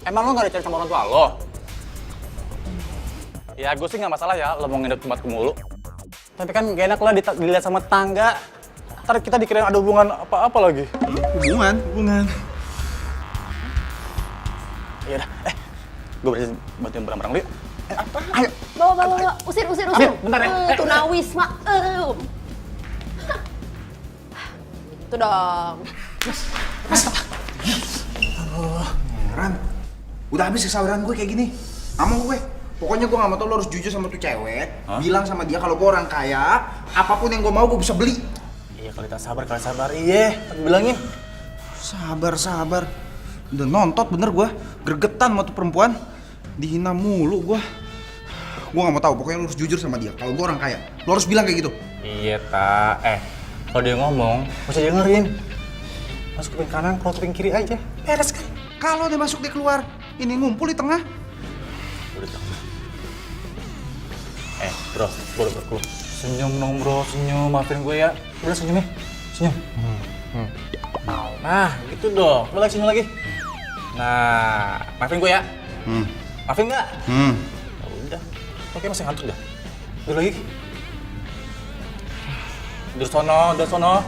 Emang lo gak ada cari sama orang tua lo? Ya gue sih nggak masalah ya lo mau nginep tempatku mulu. Tapi kan gak enak lah dilihat sama tetangga. Ntar kita dikira ada hubungan apa-apa lagi. Hubungan. Ya udah, gue berarti bantuin barang-barang dulu yuk. Ayo. Bawa. Usir. Ayo, bentar ya. Tunawisma. Itu dong. Ran, udah habis kesabaran gue kayak gini. Nggak mau gue. Pokoknya gue nggak mau tau lo harus jujur sama tuh cewek. Bilang sama dia kalau gue orang kaya, apapun yang gue mau gue bisa beli. Iya kali sabar. Iya, aku bilangin. Sabar. Udah nontot bener gue. Gregetan sama tuh perempuan. Dihina mulu gue. Gue nggak mau tahu. Pokoknya lo harus jujur sama dia. Kalau gue orang kaya, lo harus bilang kayak gitu. Iya tak. Kalau dia ngomong, mesti dengerin. Masuk kuping kanan, keluar kuping kiri aja. Beres kan? Kalau dia masuk dia keluar, ini ngumpul di tengah. Udah. Bro, senyum dong bro, senyum. Maafin gue ya. Udah senyum ya, senyum. Nah, gitu dong. Lo lagi senyum lagi. Nah, maafin gue ya. Maafin nggak? Ya udah. Oke, masih ngantuk dah. Udah lagi. Udah sono.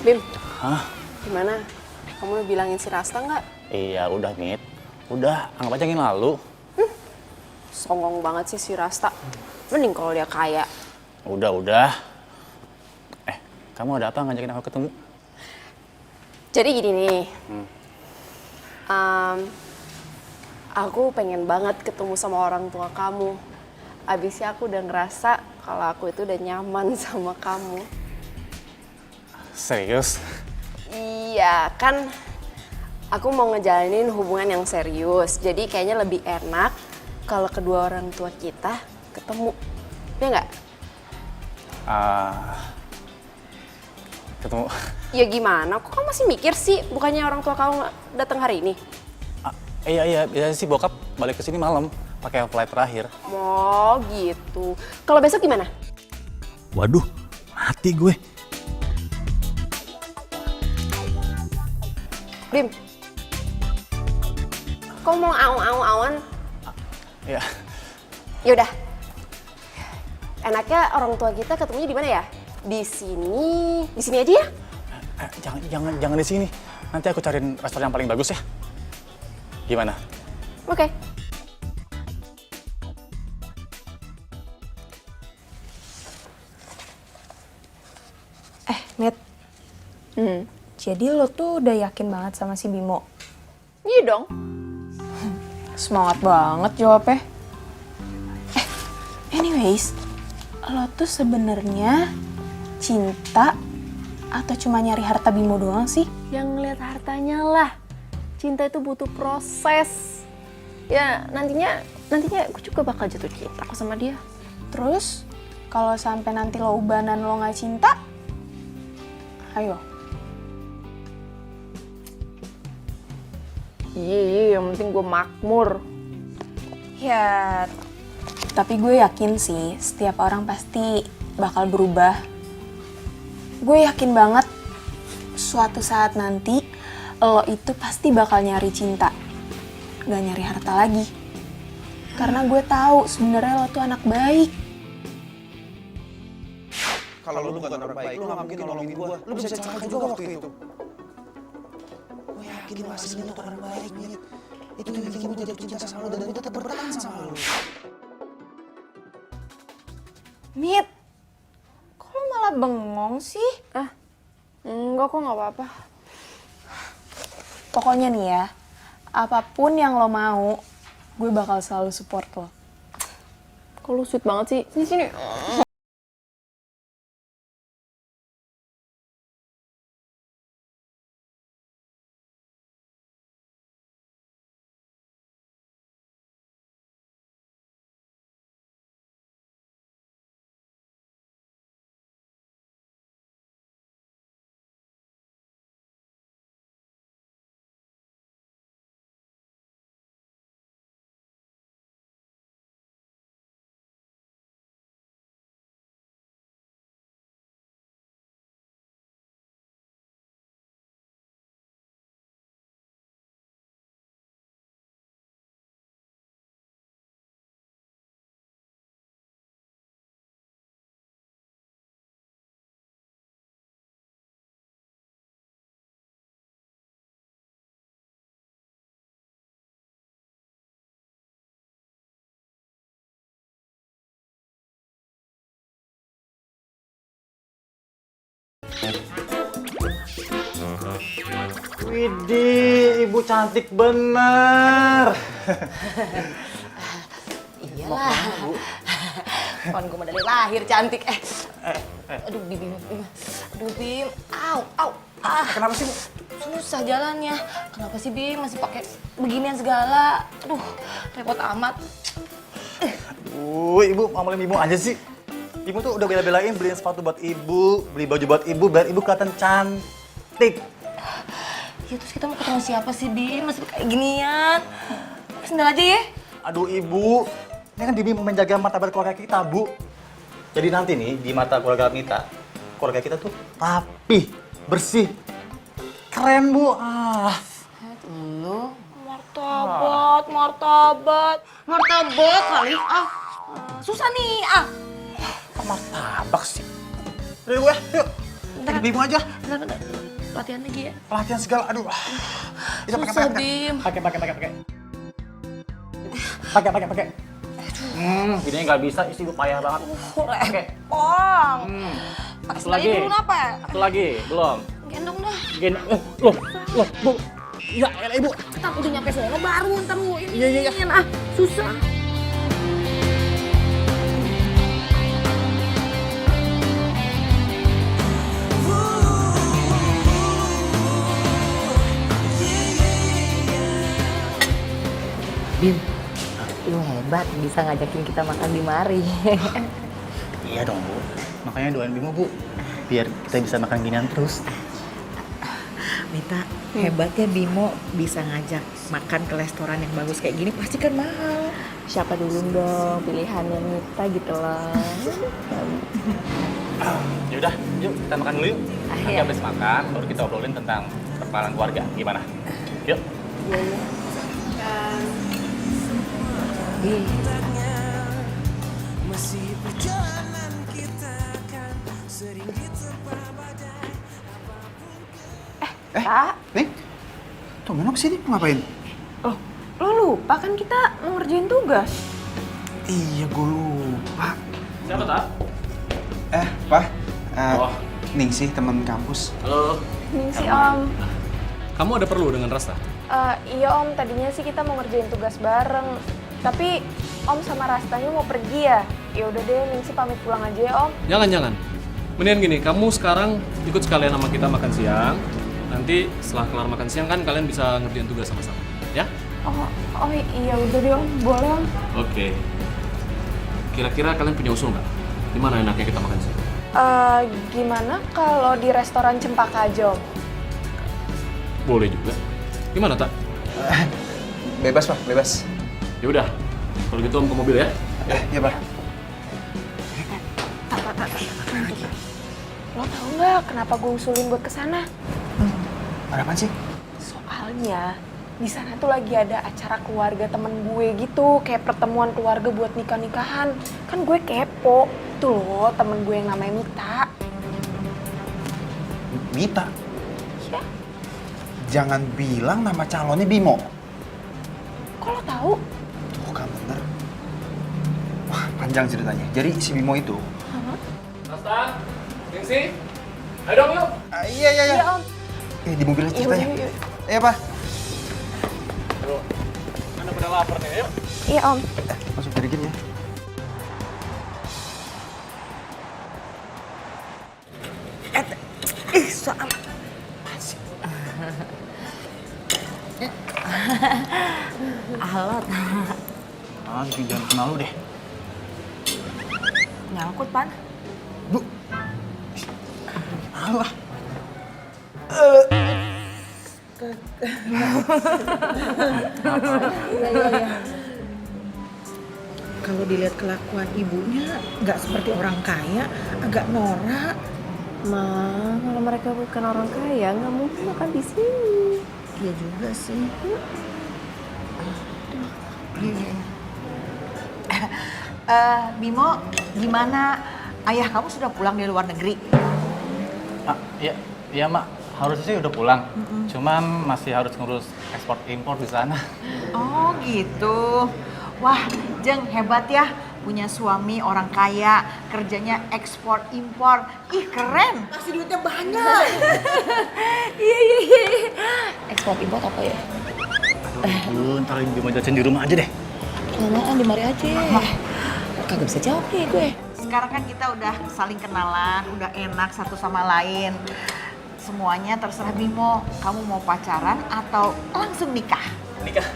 Bim, Hah? gimana? Kamu udah bilangin si Rasta nggak? Iya, udah Mit. Udah, anggap aja yang lalu. Songong banget sih si Rasta. Mending kalau dia kaya. Udah. Kamu ada apa ngajakin aku ketemu? Jadi gini nih. Aku pengen banget ketemu sama orang tua kamu. Abisnya aku udah ngerasa kalau aku itu udah nyaman sama kamu. Serius? Iya, kan aku mau ngejalanin hubungan yang serius. Jadi kayaknya lebih enak kalau kedua orang tua kita ketemu. Ya nggak? Ketemu? Ya gimana? Kok kamu masih mikir sih? Bukannya orang tua kamu datang hari ini? Iya, biasanya sih bokap balik ke sini malam pakai flight terakhir. Oh gitu. Kalau besok gimana? Waduh, mati gue. Bim, kok mau awan? Ya. Yaudah. Enaknya orang tua kita ketemunya di mana ya? Di sini aja ya? Jangan di sini. Nanti aku cariin restoran yang paling bagus ya. Gimana? Oke. Mit. Jadi lo tuh udah yakin banget sama si Bimo? Iya dong. Semangat banget jawabnya. Anyways, lo tuh sebenarnya cinta atau cuma nyari harta Bimo doang sih? Yang ngeliat hartanya lah. Cinta itu butuh proses. Ya nantinya gue juga bakal jatuh cinta kok sama dia. Terus kalau sampai nanti lo ubanan lo nggak cinta, ayo. Iya, yang penting gue makmur. Ya, tapi gue yakin sih setiap orang pasti bakal berubah. Gue yakin banget suatu saat nanti lo itu pasti bakal nyari cinta, gak nyari harta lagi. Karena gue tahu sebenarnya lo tuh anak baik. Kalau lu bukan orang baik, lu gak mungkin nolongin gua. Lu bisa celaka juga waktu itu. Gue yakin lu aslinya tuh orang baik, Mit. Itu yang bikin gue jadi cinta sama lu dan gue tetap bertahan sama lu. Mit, kok lo malah bengong sih? Enggak kok, nggak apa-apa. Pokoknya nih ya, apapun yang lo mau, gue bakal selalu support lo. Kok lu sweet banget sih? Sini. Widih, ibu cantik bener. Iyalah. Kon gue dari lahir cantik. Aduh, Bim. Aduh, Bim. Au. Kenapa sih, Bu? Susah jalannya. Kenapa sih, Bim? Masih pakai beginian segala. Aduh, repot amat. Ibu ngomongin ibu aja sih. Ibu tuh udah bela-belain beliin sepatu buat ibu, beli baju buat ibu, biar ibu kelihatan cantik. Ya terus kita mau ketemu siapa sih, Bim? Masih kayak ginian. Sendal aja ya. Aduh ibu, ini kan Bibi mau menjaga martabat keluarga kita, Bu. Jadi nanti nih, di mata keluarga kita tuh rapi, bersih, keren, Bu. Lu martabat kali. Susah nih. Kok martabak sih? Udah gue, yuk. Kita Bibi aja. Bentar. Latihan lagi ya. Pelatihan segala, aduh. Bisa Susah, Bim. Pakai. Gini nggak bisa, isi ibu payah banget. Repong. Pakai Satu lagi. dulu apa? Satu lagi, belum. Gendong dah. Loh, Bu. Ya, elah ibu. Kita udah nyampe sono baru ntar lu ini. Iya. Susah. Bim, lu hebat bisa ngajakin kita makan di mari. Iya dong, Bu. Makanya doain Bimo, Bu. Biar kita bisa makan ginian terus. Mita, hebatnya Bimo bisa ngajak makan ke restoran yang bagus kayak gini, pasti kan mahal. Siapa dulu dong pilihannya Mita gitu loh. Ya udah, yuk kita makan dulu yuk. Nanti habis makan, baru kita obrolin tentang perkenalan keluarga. Gimana? Yuk. Masih perjalanan kita kan sering diterpa badai. Kak, Nih, tuh menok sini mau ngapain? lo lupa kan kita mau ngerjain tugas? Iya, gue lupa. Siapa, Tak? Pak. Oh. Ningsih, teman kampus. Halo. Ningsih Om. Kamu ada perlu dengan Rasta? Iya Om, tadinya sih kita mau ngerjain tugas bareng. Tapi Om sama Rastanya mau pergi ya? Ya udah deh, Ningsih pamit pulang aja ya Om. Jangan. Mendingan gini, kamu sekarang ikut sekalian sama kita makan siang. Nanti setelah kelar makan siang kan kalian bisa ngerjain tugas sama-sama, ya? Oh iya udah deh Om, boleh Om. Oke. Kira-kira kalian punya usul nggak? Di mana enaknya kita makan siang? Gimana kalau di restoran Cempaka aja Om? Boleh juga. Gimana, Tak? Bebas, Pak, bebas. Ya udah. Kalau gitu Om ke mobil ya. Iya, Pak. Lo tau nggak kenapa gue usulin buat kesana? Ada apaan sih? Soalnya di sana tuh lagi ada acara keluarga temen gue gitu, kayak pertemuan keluarga buat nikah-nikahan. Kan gue kepo. Tuh loh, temen gue yang namanya Mita. Mita? Iya. Jangan bilang nama calonnya Bimo. Kok lo tahu? Tuh kan bener. Wah, panjang ceritanya. Jadi si Bimo itu... Rasta, Ningsih, ayo dong yuk. Iya. Iya Om. Di mobil aja ceritanya. Iya. Iya, Pak. Anda pada lapar nih, yuk. Iya Om. Masuk dari gini ya. Soal. Alot. Jangan kenal lu deh. Nyangkut, Pan. Bu. Malu ah. Kalau dilihat kelakuan ibunya nggak seperti orang kaya, agak norak. Ma, kalau mereka bukan orang kaya, nggak mungkin makan di sini. Iya juga sih. Bimo, gimana? Ayah kamu sudah pulang dari luar negeri? Iya Mak, harusnya sih udah pulang. Cuman masih harus ngurus ekspor impor di sana. Oh gitu. Wah, Jeng hebat ya. punya suami orang kaya, kerjanya ekspor impor. Ih keren. Kasih duitnya banyak. Iya. Ekspor import apa ya? Aduh, ntar Bimo jajan di rumah aja deh. Kelamaan di mari aja. Kagak bisa jawab nih gue. Sekarang kan kita udah saling kenalan, udah enak satu sama lain. Semuanya terserah Bimo. Kamu mau pacaran atau langsung nikah? Nikah.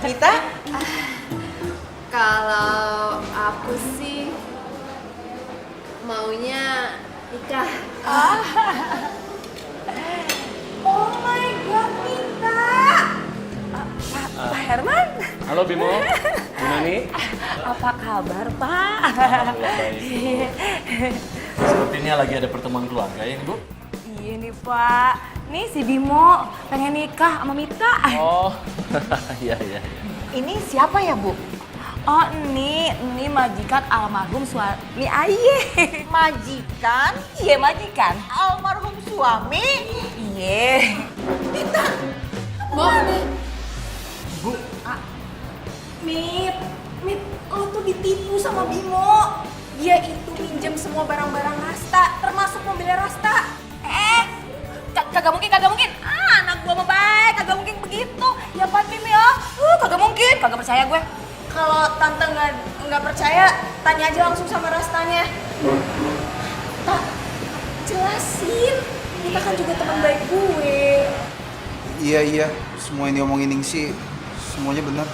Kita? Kalau aku sih maunya nikah. Oh my god, Mita. Pak Herman. Halo Bimo, Nani. Apa kabar, Pak? Alhamdulillah baik. Sepertinya lagi ada pertemuan keluarga ya, Bu? Iya nih, Pak. Nih si Bimo pengen nikah sama Mita. Oh, iya. Ini siapa ya, Bu? Oh, ini majikan almarhum suami Aye. Majikan? Iya, majikan. Almarhum suami? Iya. Mita! Bu. Mit, lo tuh ditipu sama Bimo. Dia itu minjem semua barang-barang Rasta, termasuk mobilnya Rasta. Kagak mungkin. Anak gua mah baik, kagak mungkin begitu. Ya Pak Bim ya, kagak mungkin, kagak percaya gue. Kalau tante nggak percaya, tanya aja langsung sama Rastanya. Tak, jelasin. Kita kan juga teman baik gue. Iya, semua yang diomongin Ningsi, semuanya benar.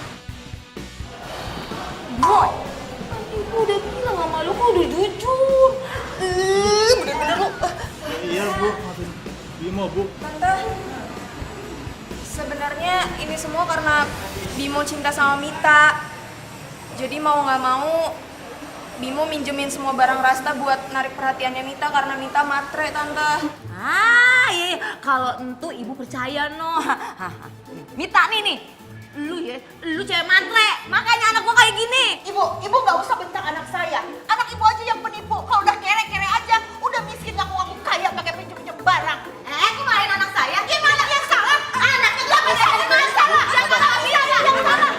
Boy, ibu udah bilang sama lu kok udah jujur. Bener-bener lu. Iya, Bu. Bimo, Bu. Tante, sebenarnya ini semua karena Bimo cinta sama Mita. Jadi mau nggak mau, Bimo minjemin semua barang Rasta buat narik perhatiannya Mita karena Mita matre, Tante. Iya. Kalau entu ibu percaya no. Mita nih. Lu cewek matre. Makanya anak gua kayak gini. Ibu nggak usah bentak anak saya. Anak ibu aja yang penipu. Kalau udah kere-kere aja, udah miskin ngaku-ngaku kaya pakai pinjem-pinjem barang. Kemarin anak saya gimana yang salah? Anaknya gak bisa yang salah. Yang salah yang salah. Jangan ditahan.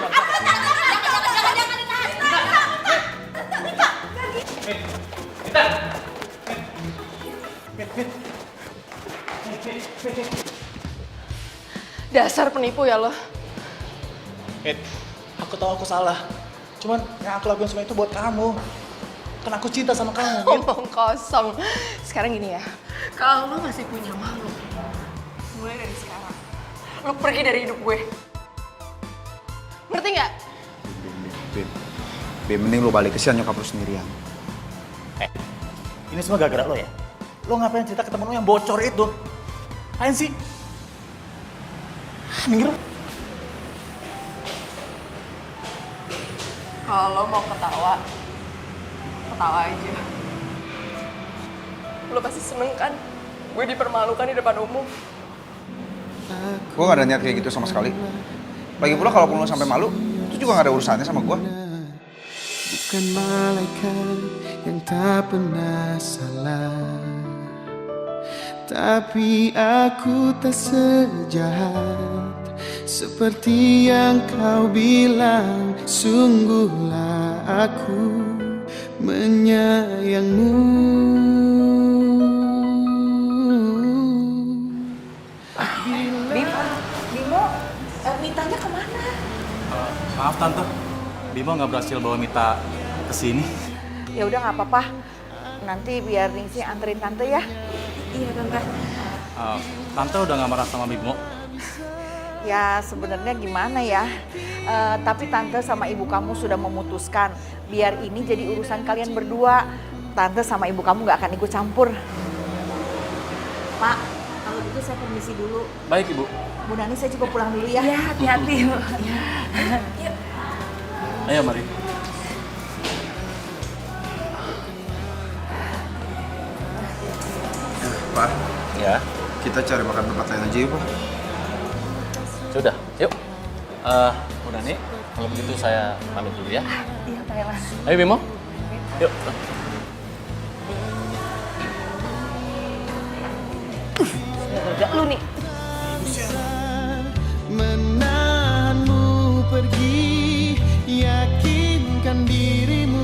Dasar penipu ya lo. Aku tahu aku salah. Cuman yang aku lakuin semua itu buat kamu. Kan aku cinta sama kamu. Ngomong kosong. Sekarang gini ya, kalau lo masih punya malu, mulai dari sekarang, lo pergi dari hidup gue. Ngerti nggak? Bim, mending lu balik, kesian nyokap lu sendirian. Ini semua gara-gara lo ya? Lo ngapain cerita ke temen lo yang bocor itu? Apaan sih? Minggir lo. Kalau lo mau ketawa, ketawa aja. Lo pasti seneng kan? Gue dipermalukan di depan umum. Gue gak ada niat kayak gitu sama sekali. Lagi pula kalau lu sampai malu, itu juga gak ada urusannya sama gue. Bukan malaikat yang tak pernah salah, tapi aku tak sejahat seperti yang kau bilang. Sungguhlah aku menyayangmu. Bimo, Mitanya kemana? Maaf Tante, Bimo nggak berhasil bawa Mita ke sini. Ya udah nggak apa-apa. Nanti biar Ningsi anterin Tante ya. Iya, Tante. Tante udah nggak marah sama Bimo? Ya sebenarnya gimana ya, tapi Tante sama ibu kamu sudah memutuskan biar ini jadi urusan kalian berdua. Tante sama ibu kamu nggak akan ikut campur. Pak, kalau gitu saya permisi dulu. Baik Ibu. Bu Nani saya juga pulang dulu ya. Ya, hati-hati. Ayo mari. Pak, Ya. kita cari makan tempat lain aja yuk, Pak. Sudah, yuk. Udah nih, kalau begitu saya pamit dulu ya. Iya, Thailand. Ayo Bimo. Yuk. Kerja lu nih. Menahanmu pergi, yakinkan dirimu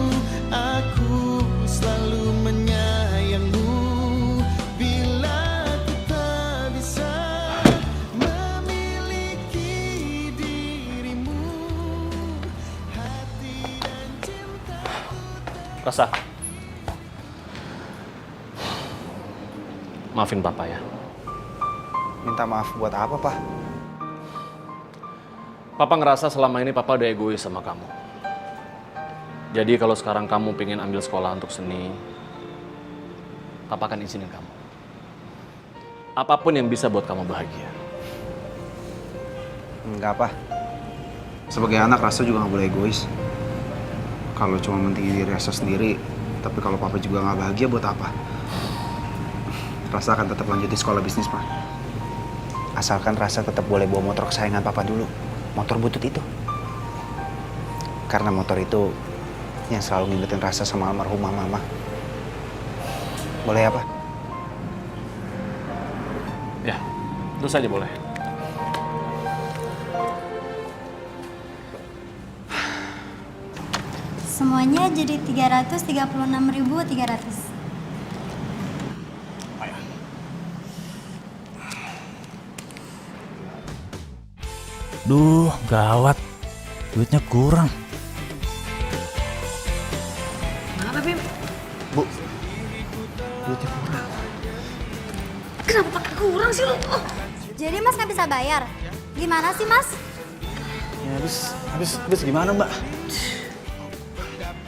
Rasa, maafin Papa ya. Minta maaf buat apa, Pak? Papa ngerasa selama ini Papa udah egois sama kamu. Jadi kalau sekarang kamu pengen ambil sekolah untuk seni, Papa akan izinin kamu. Apapun yang bisa buat kamu bahagia. Enggak, Pak. Sebagai anak, Rasa juga nggak boleh egois. Kalau cuma mentingin diri Rasa sendiri, tapi kalau Papa juga nggak bahagia, buat apa? Rasa akan tetap lanjutin sekolah bisnis, Pak. Asalkan Rasa tetap boleh bawa motor kesayangan Papa dulu. Motor butut itu. Karena motor itu yang selalu ngingetin Rasa sama almarhumah Mama. Boleh ya, Pak? Ya, itu saja boleh. Semuanya jadi 336.300. Duh, gawat. Duitnya kurang. Kenapa, Bim? Bu, duitnya kurang. Kenapa pakai kurang sih lu? Jadi Mas nggak bisa bayar? Gimana sih Mas? Ya habis gimana Mbak?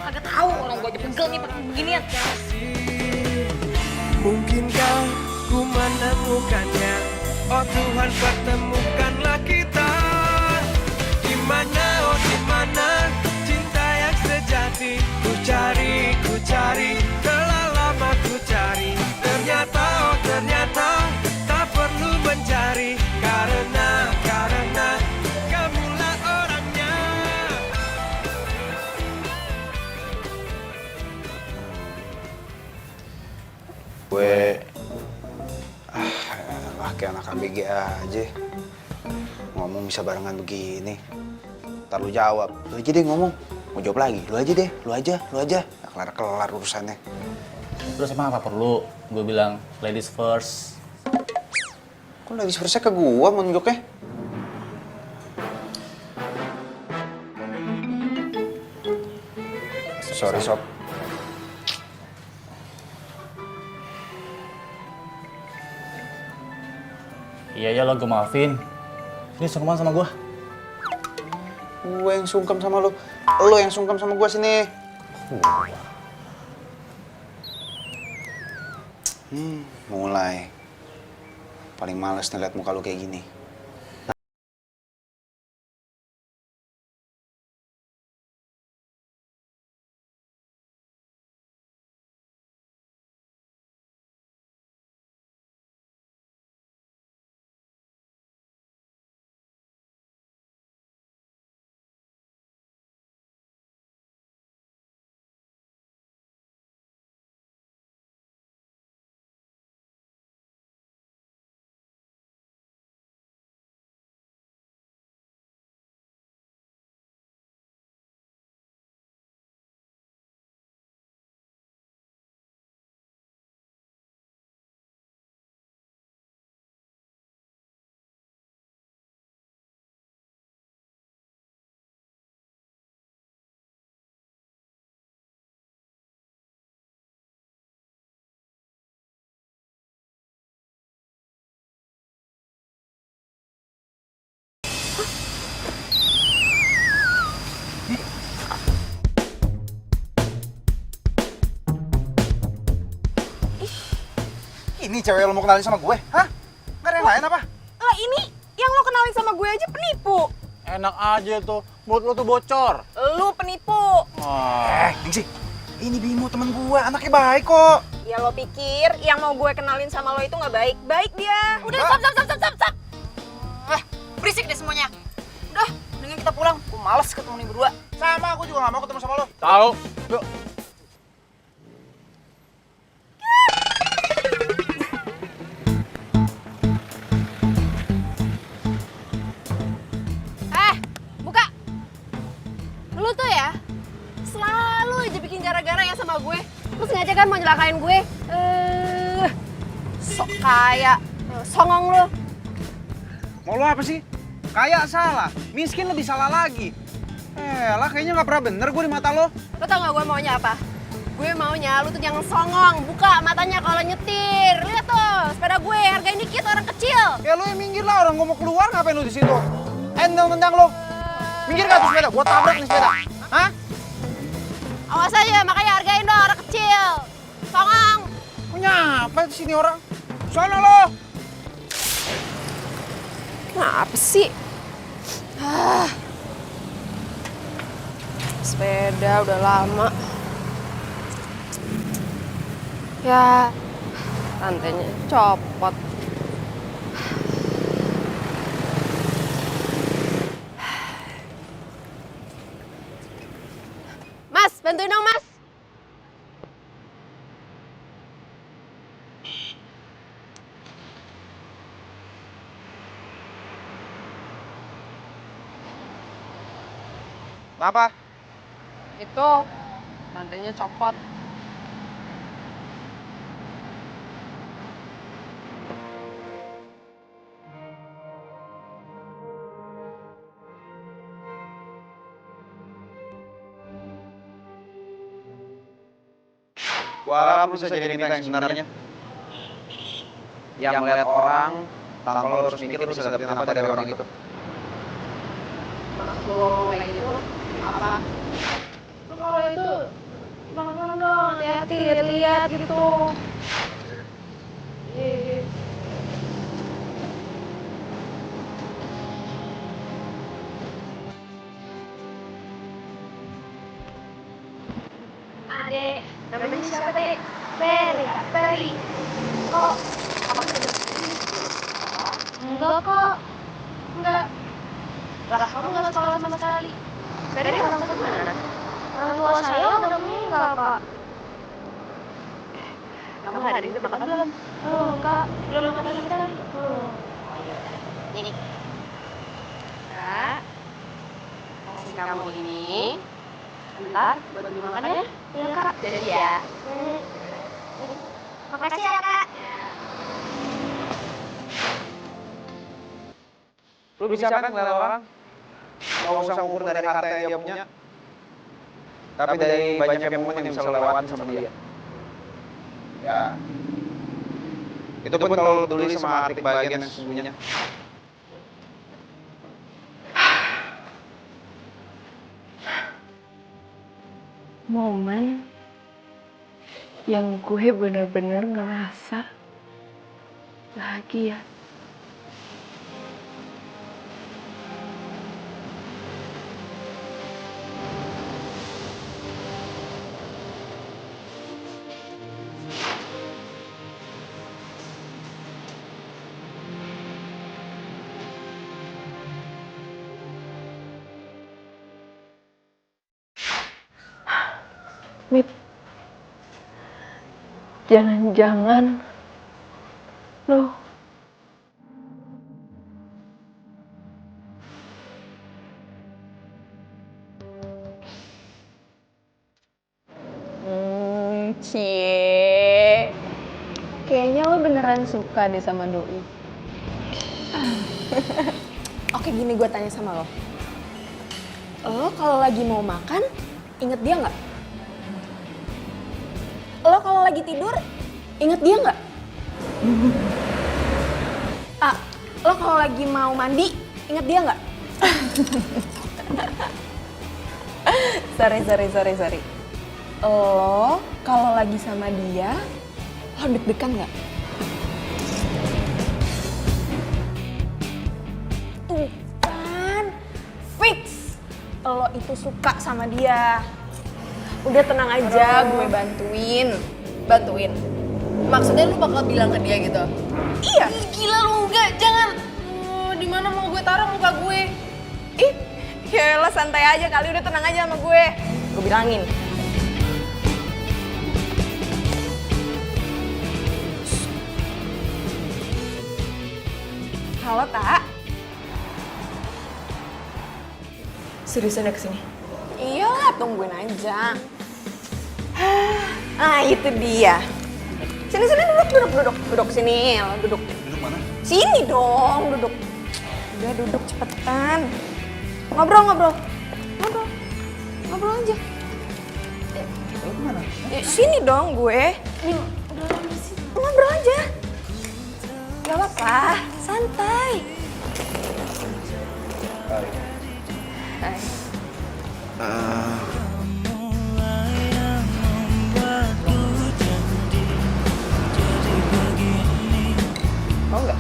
Kagak tahu, orang gua aja pegel nih pakai beginian. Mungkinkah ku menemukannya? Oh Tuhan, pertemukanlah kita. Dimana, oh dimana cinta yang sejati? Ku cari, telah lama ku cari. Ternyata, oh ternyata tak perlu mencari. Karena kamulah orangnya. Gue kayak anak ABG aja. Ngomong bisa barengan begini. Ntar lu jawab. Lu aja deh ngomong. Mau jawab lagi. Lu aja deh. Lu aja. Gak kelar urusannya. Terus emang apa perlu gue bilang ladies first? Kok ladies first-nya ke gua mau nunjuknya? Sorry, Sob. Iya lo, gue maafin. Ini sungkeman sama gue. Gue yang sungkem sama lu. Lu yang sungkem sama gua sini. Mulai. Paling males ngeliat muka lu kayak gini. Ini cewek lo mau kenalin sama gue? Hah? Gak ada yang lain apa? Lah ini yang lo kenalin sama gue aja penipu. Enak aja tuh, mulut lo tuh bocor. Lu penipu. Ningsi, ini Bimo temen gue, anaknya baik kok. Ya lo pikir yang mau gue kenalin sama lo itu nggak baik? Baik dia. Udah stop. Berisik deh semuanya. Udah, mendingan kita pulang. Gue males ketemu nih berdua. Sama, aku juga gak mau ketemu sama lo. Tahu. Yuk. Buka. Lu tuh ya selalu aja bikin gara-gara ya sama gue. Lu sengaja kan mau nyelakain gue. Sok kaya, songong lu. Mau lo apa sih? Kaya salah, miskin lebih salah lagi. Lah kayaknya gak pernah bener gue di mata lo. Lo tau gak gue maunya apa? Gue Gue maunya lu tuh jangan songong, buka matanya kalau nyetir. Lihat tuh, sepeda gue hargain dikit orang kecil. Ya lu yang minggir lah, orang gua mau keluar ngapain lu di situ? Tendang lu. Minggir gak tuh sepeda? Gua tabrak nih sepeda. Hah? Awas aja, makanya hargain dong orang kecil. Songong. Kenapa di sini orang? Sono lo. Kenapa sih? Sepeda udah lama. Ya, rantainya copot. Mas, bantuin dong, Mas. Apa? Itu, rantainya copot. Gua harap lu bisa jadi Nita yang sebenarnya. Yang melihat orang, tanpa lu harus mikir lu bisa dapetin apa dari orang itu. Kalau kayak gitu, apa? Kalau itu, pelan-pelan dong, hati-hati, lihat-lihat gitu. Adek, namanya siapa, Dek? Peri. Kok? Enggak kok. Enggak. Lah, kamu nggak sekolah sama sekali. Peri orang tua kemana? Orang tua saya udah meninggal, Kak. Kamu hari ini udah makan belum? Enggak. Belum makan kita. Ini. Kak, kasih kamu ini. Bentar, buat beli makan ya? Iya, Kak. Jadi ya. Makasih ya, Kak. Lu bisa kan ngeliat orang? Gak usah ukur dari harta yang dia punya. Tapi dari banyaknya momen yang bisa lo lewatin sama dia. Ya. Itu pun kalau lu peduli sama arti kebahagiaan yang sesungguhnya. Momen yang gue bener-bener ngerasa bahagia. Mit, jangan-jangan lo Cie, kayaknya lo beneran suka deh sama Doi. Oke, gini gue tanya sama lo. Lo kalau lagi mau makan, inget dia nggak? Lo kalau lagi tidur, inget dia nggak? Lo kalau lagi mau mandi, inget dia nggak? Sorry. Lo kalau lagi sama dia, lo deg-degan nggak? Tuh kan, fix. Lo itu suka sama dia. Udah tenang aja, gue bantuin. Maksudnya lu bakal bilang ke dia gitu? Iya. Ih, gila lu, enggak, jangan. Di mana mau gue taruh muka gue? Ya lo santai aja kali, udah tenang aja sama gue. Gue bilangin. Halo, Tak. Seriusan udah kesini? Iyalah, tungguin aja. Ah, itu dia. Sini, duduk sini, lo duduk. Duduk mana? Sini dong, duduk. Udah duduk cepetan. Ngobrol aja. Lo kemana? Sini dong gue. Nih, ngobrol aja. Gak apa-apa, santai. Hai. Mau nggak?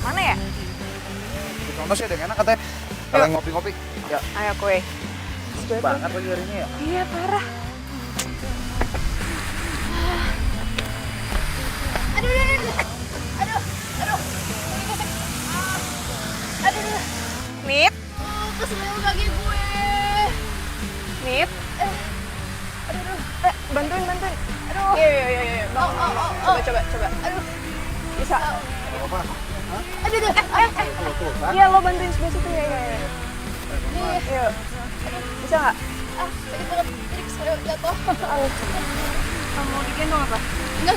Mana ya? Contoh sih ada yang enak katanya. Kalian ngopi-ngopi. Ya. Ayo kue. Banget lagi hari ini ya. Iya parah. Nip. Keselio kaki gue. Nip. Bantuin. Aduh. Iya. Coba. Aduh. Bisa. Apa? Aduh. Iya, lo bantuin sebelah situ ya. Yuk. Bisa nggak? Sakit banget. Jadi keselio jatuh. Mau digendong apa? Enggak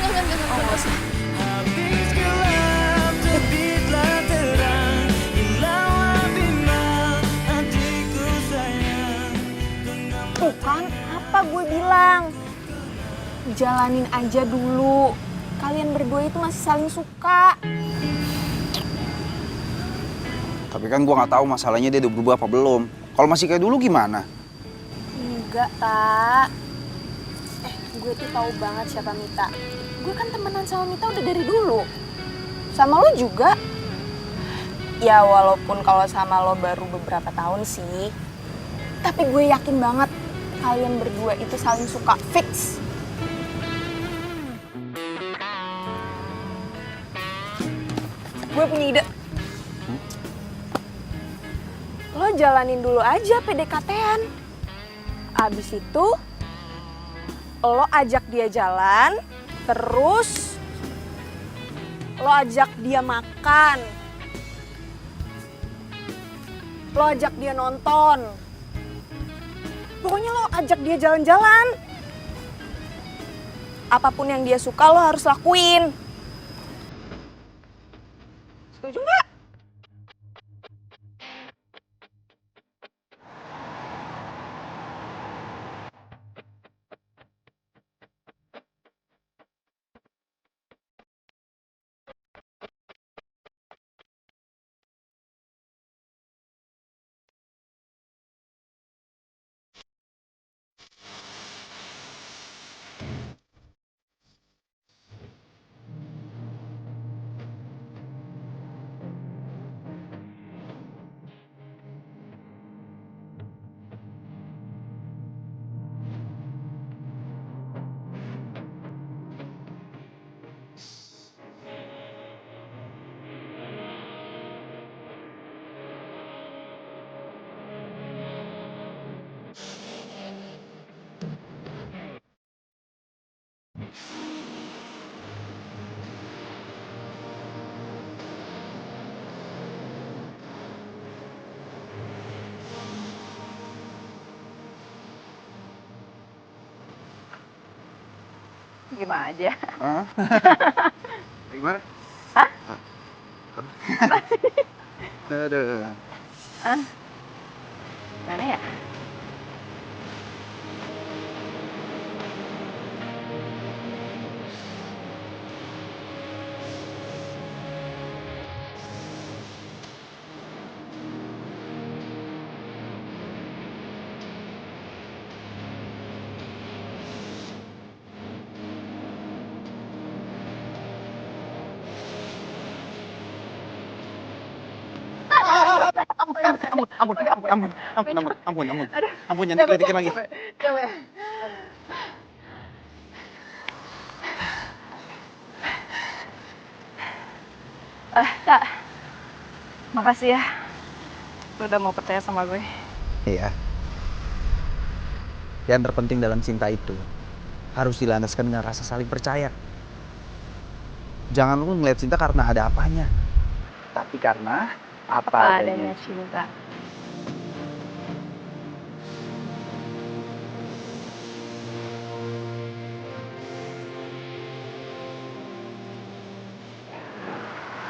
usah. Habis gelap terbitlah terang, hilanglah bimbang hatiku sayang. Tuh kan, apa gue bilang? Jalanin aja dulu. Kalian berdua itu masih saling suka. Tapi kan gua nggak tahu masalahnya dia udah berubah apa belum. Kalau masih kayak dulu gimana? Enggak, Tak. Gue tuh tahu banget siapa Mita. Gue kan temenan sama Mita udah dari dulu. Sama lo juga. Ya walaupun kalau sama lo baru beberapa tahun sih. Tapi gue yakin banget kalian berdua itu saling suka fix. Gue punya ide. Lo jalanin dulu aja PDKT-an. Abis itu lo ajak dia jalan, terus lo ajak dia makan, lo ajak dia nonton, pokoknya lo ajak dia jalan-jalan. Apapun yang dia suka lo harus lakuin. Setuju nggak? Gimana aja? Hah? Gimana? Hah? Aduh. Mana ya? Ampun, jangan dikritik lagi. Coba. Kak, makasih ya. Lu udah mau percaya sama gue. Iya. Yang terpenting dalam cinta itu harus dilandaskan dengan rasa saling percaya. Jangan lu ngeliat cinta karena ada apanya, tapi karena apa adanya cinta.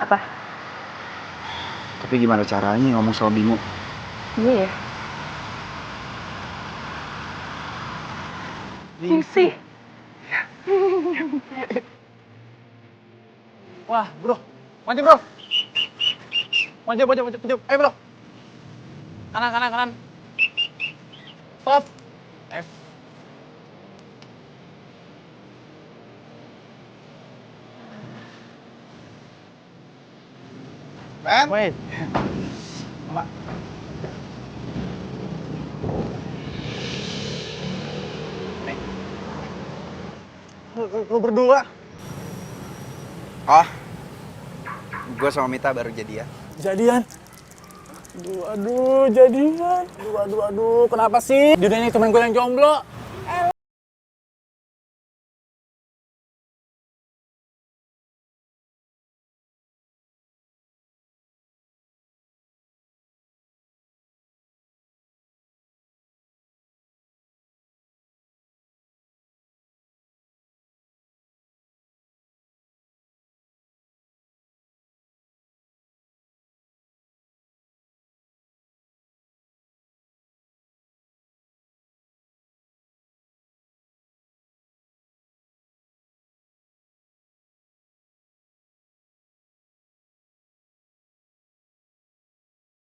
Apa? Tapi gimana caranya ngomong sama Bimo? Iya ya. Ningsih. Wah, bro. Maju, bro. Maju. Ayo, bro. Kanan. Stop. Ben? Wait. Lu berdua? Oh, gue sama Mita baru jadian. Jadian? Aduh, jadian. Aduh, kenapa sih? Di dunia ini temen gue yang jomblo.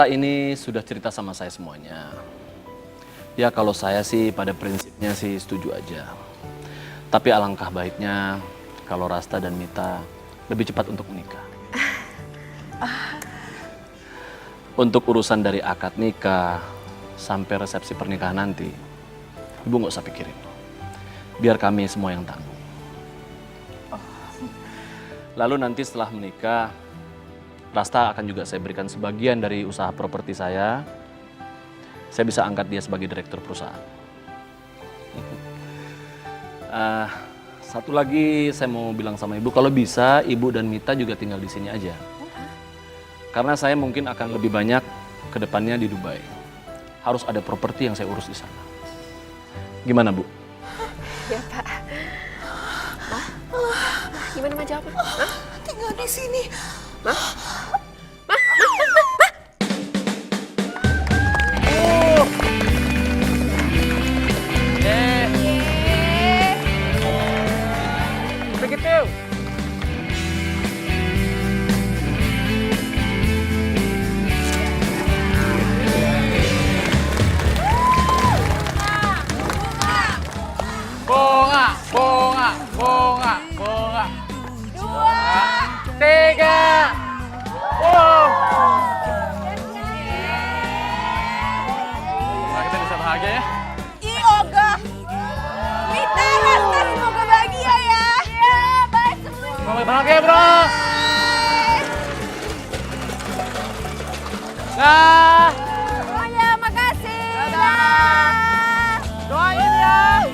Ini sudah cerita sama saya semuanya. Ya kalau saya sih pada prinsipnya sih setuju aja. Tapi alangkah baiknya kalau Rasta dan Mita lebih cepat untuk menikah. Untuk urusan dari akad nikah sampai resepsi pernikahan nanti, Ibu nggak usah pikirin. Biar kami semua yang tanggung. Lalu nanti setelah menikah, Rasta akan juga saya berikan sebagian dari usaha properti saya. Saya bisa angkat dia sebagai direktur perusahaan. Satu lagi saya mau bilang sama Ibu, kalau bisa Ibu dan Mita juga tinggal di sini aja. Karena saya mungkin akan lebih banyak ke depannya di Dubai. Harus ada properti yang saya urus di sana. Gimana, Bu? Ya, Pak. Mah? Gimana mah jawabnya? Hah? Tinggal di sini. Mah? Begitu. Bunga. 2, 3. Wow. Nah, kita bisa bahagia ya. Ih, Oga. Mita, Rasta, semoga bahagia ya. Iya, baik semua. Semoga bahagia, bro. Nah. Semuanya, makasih. Dadah. Doain ya.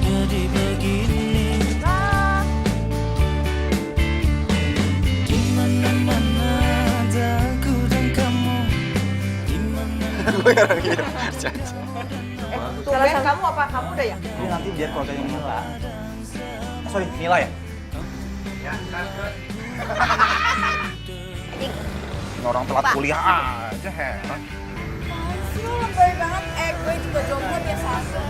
Jadi begini, di mana-mana ada aku dan kamu. Tumben kamu apa kamu udah ya? Ini nanti biar keluarganya Mila. Sorry, Mila ya? Ini orang telat kuliah aja, heran. Lu lebay banget, gue juga jomblo biasa aja.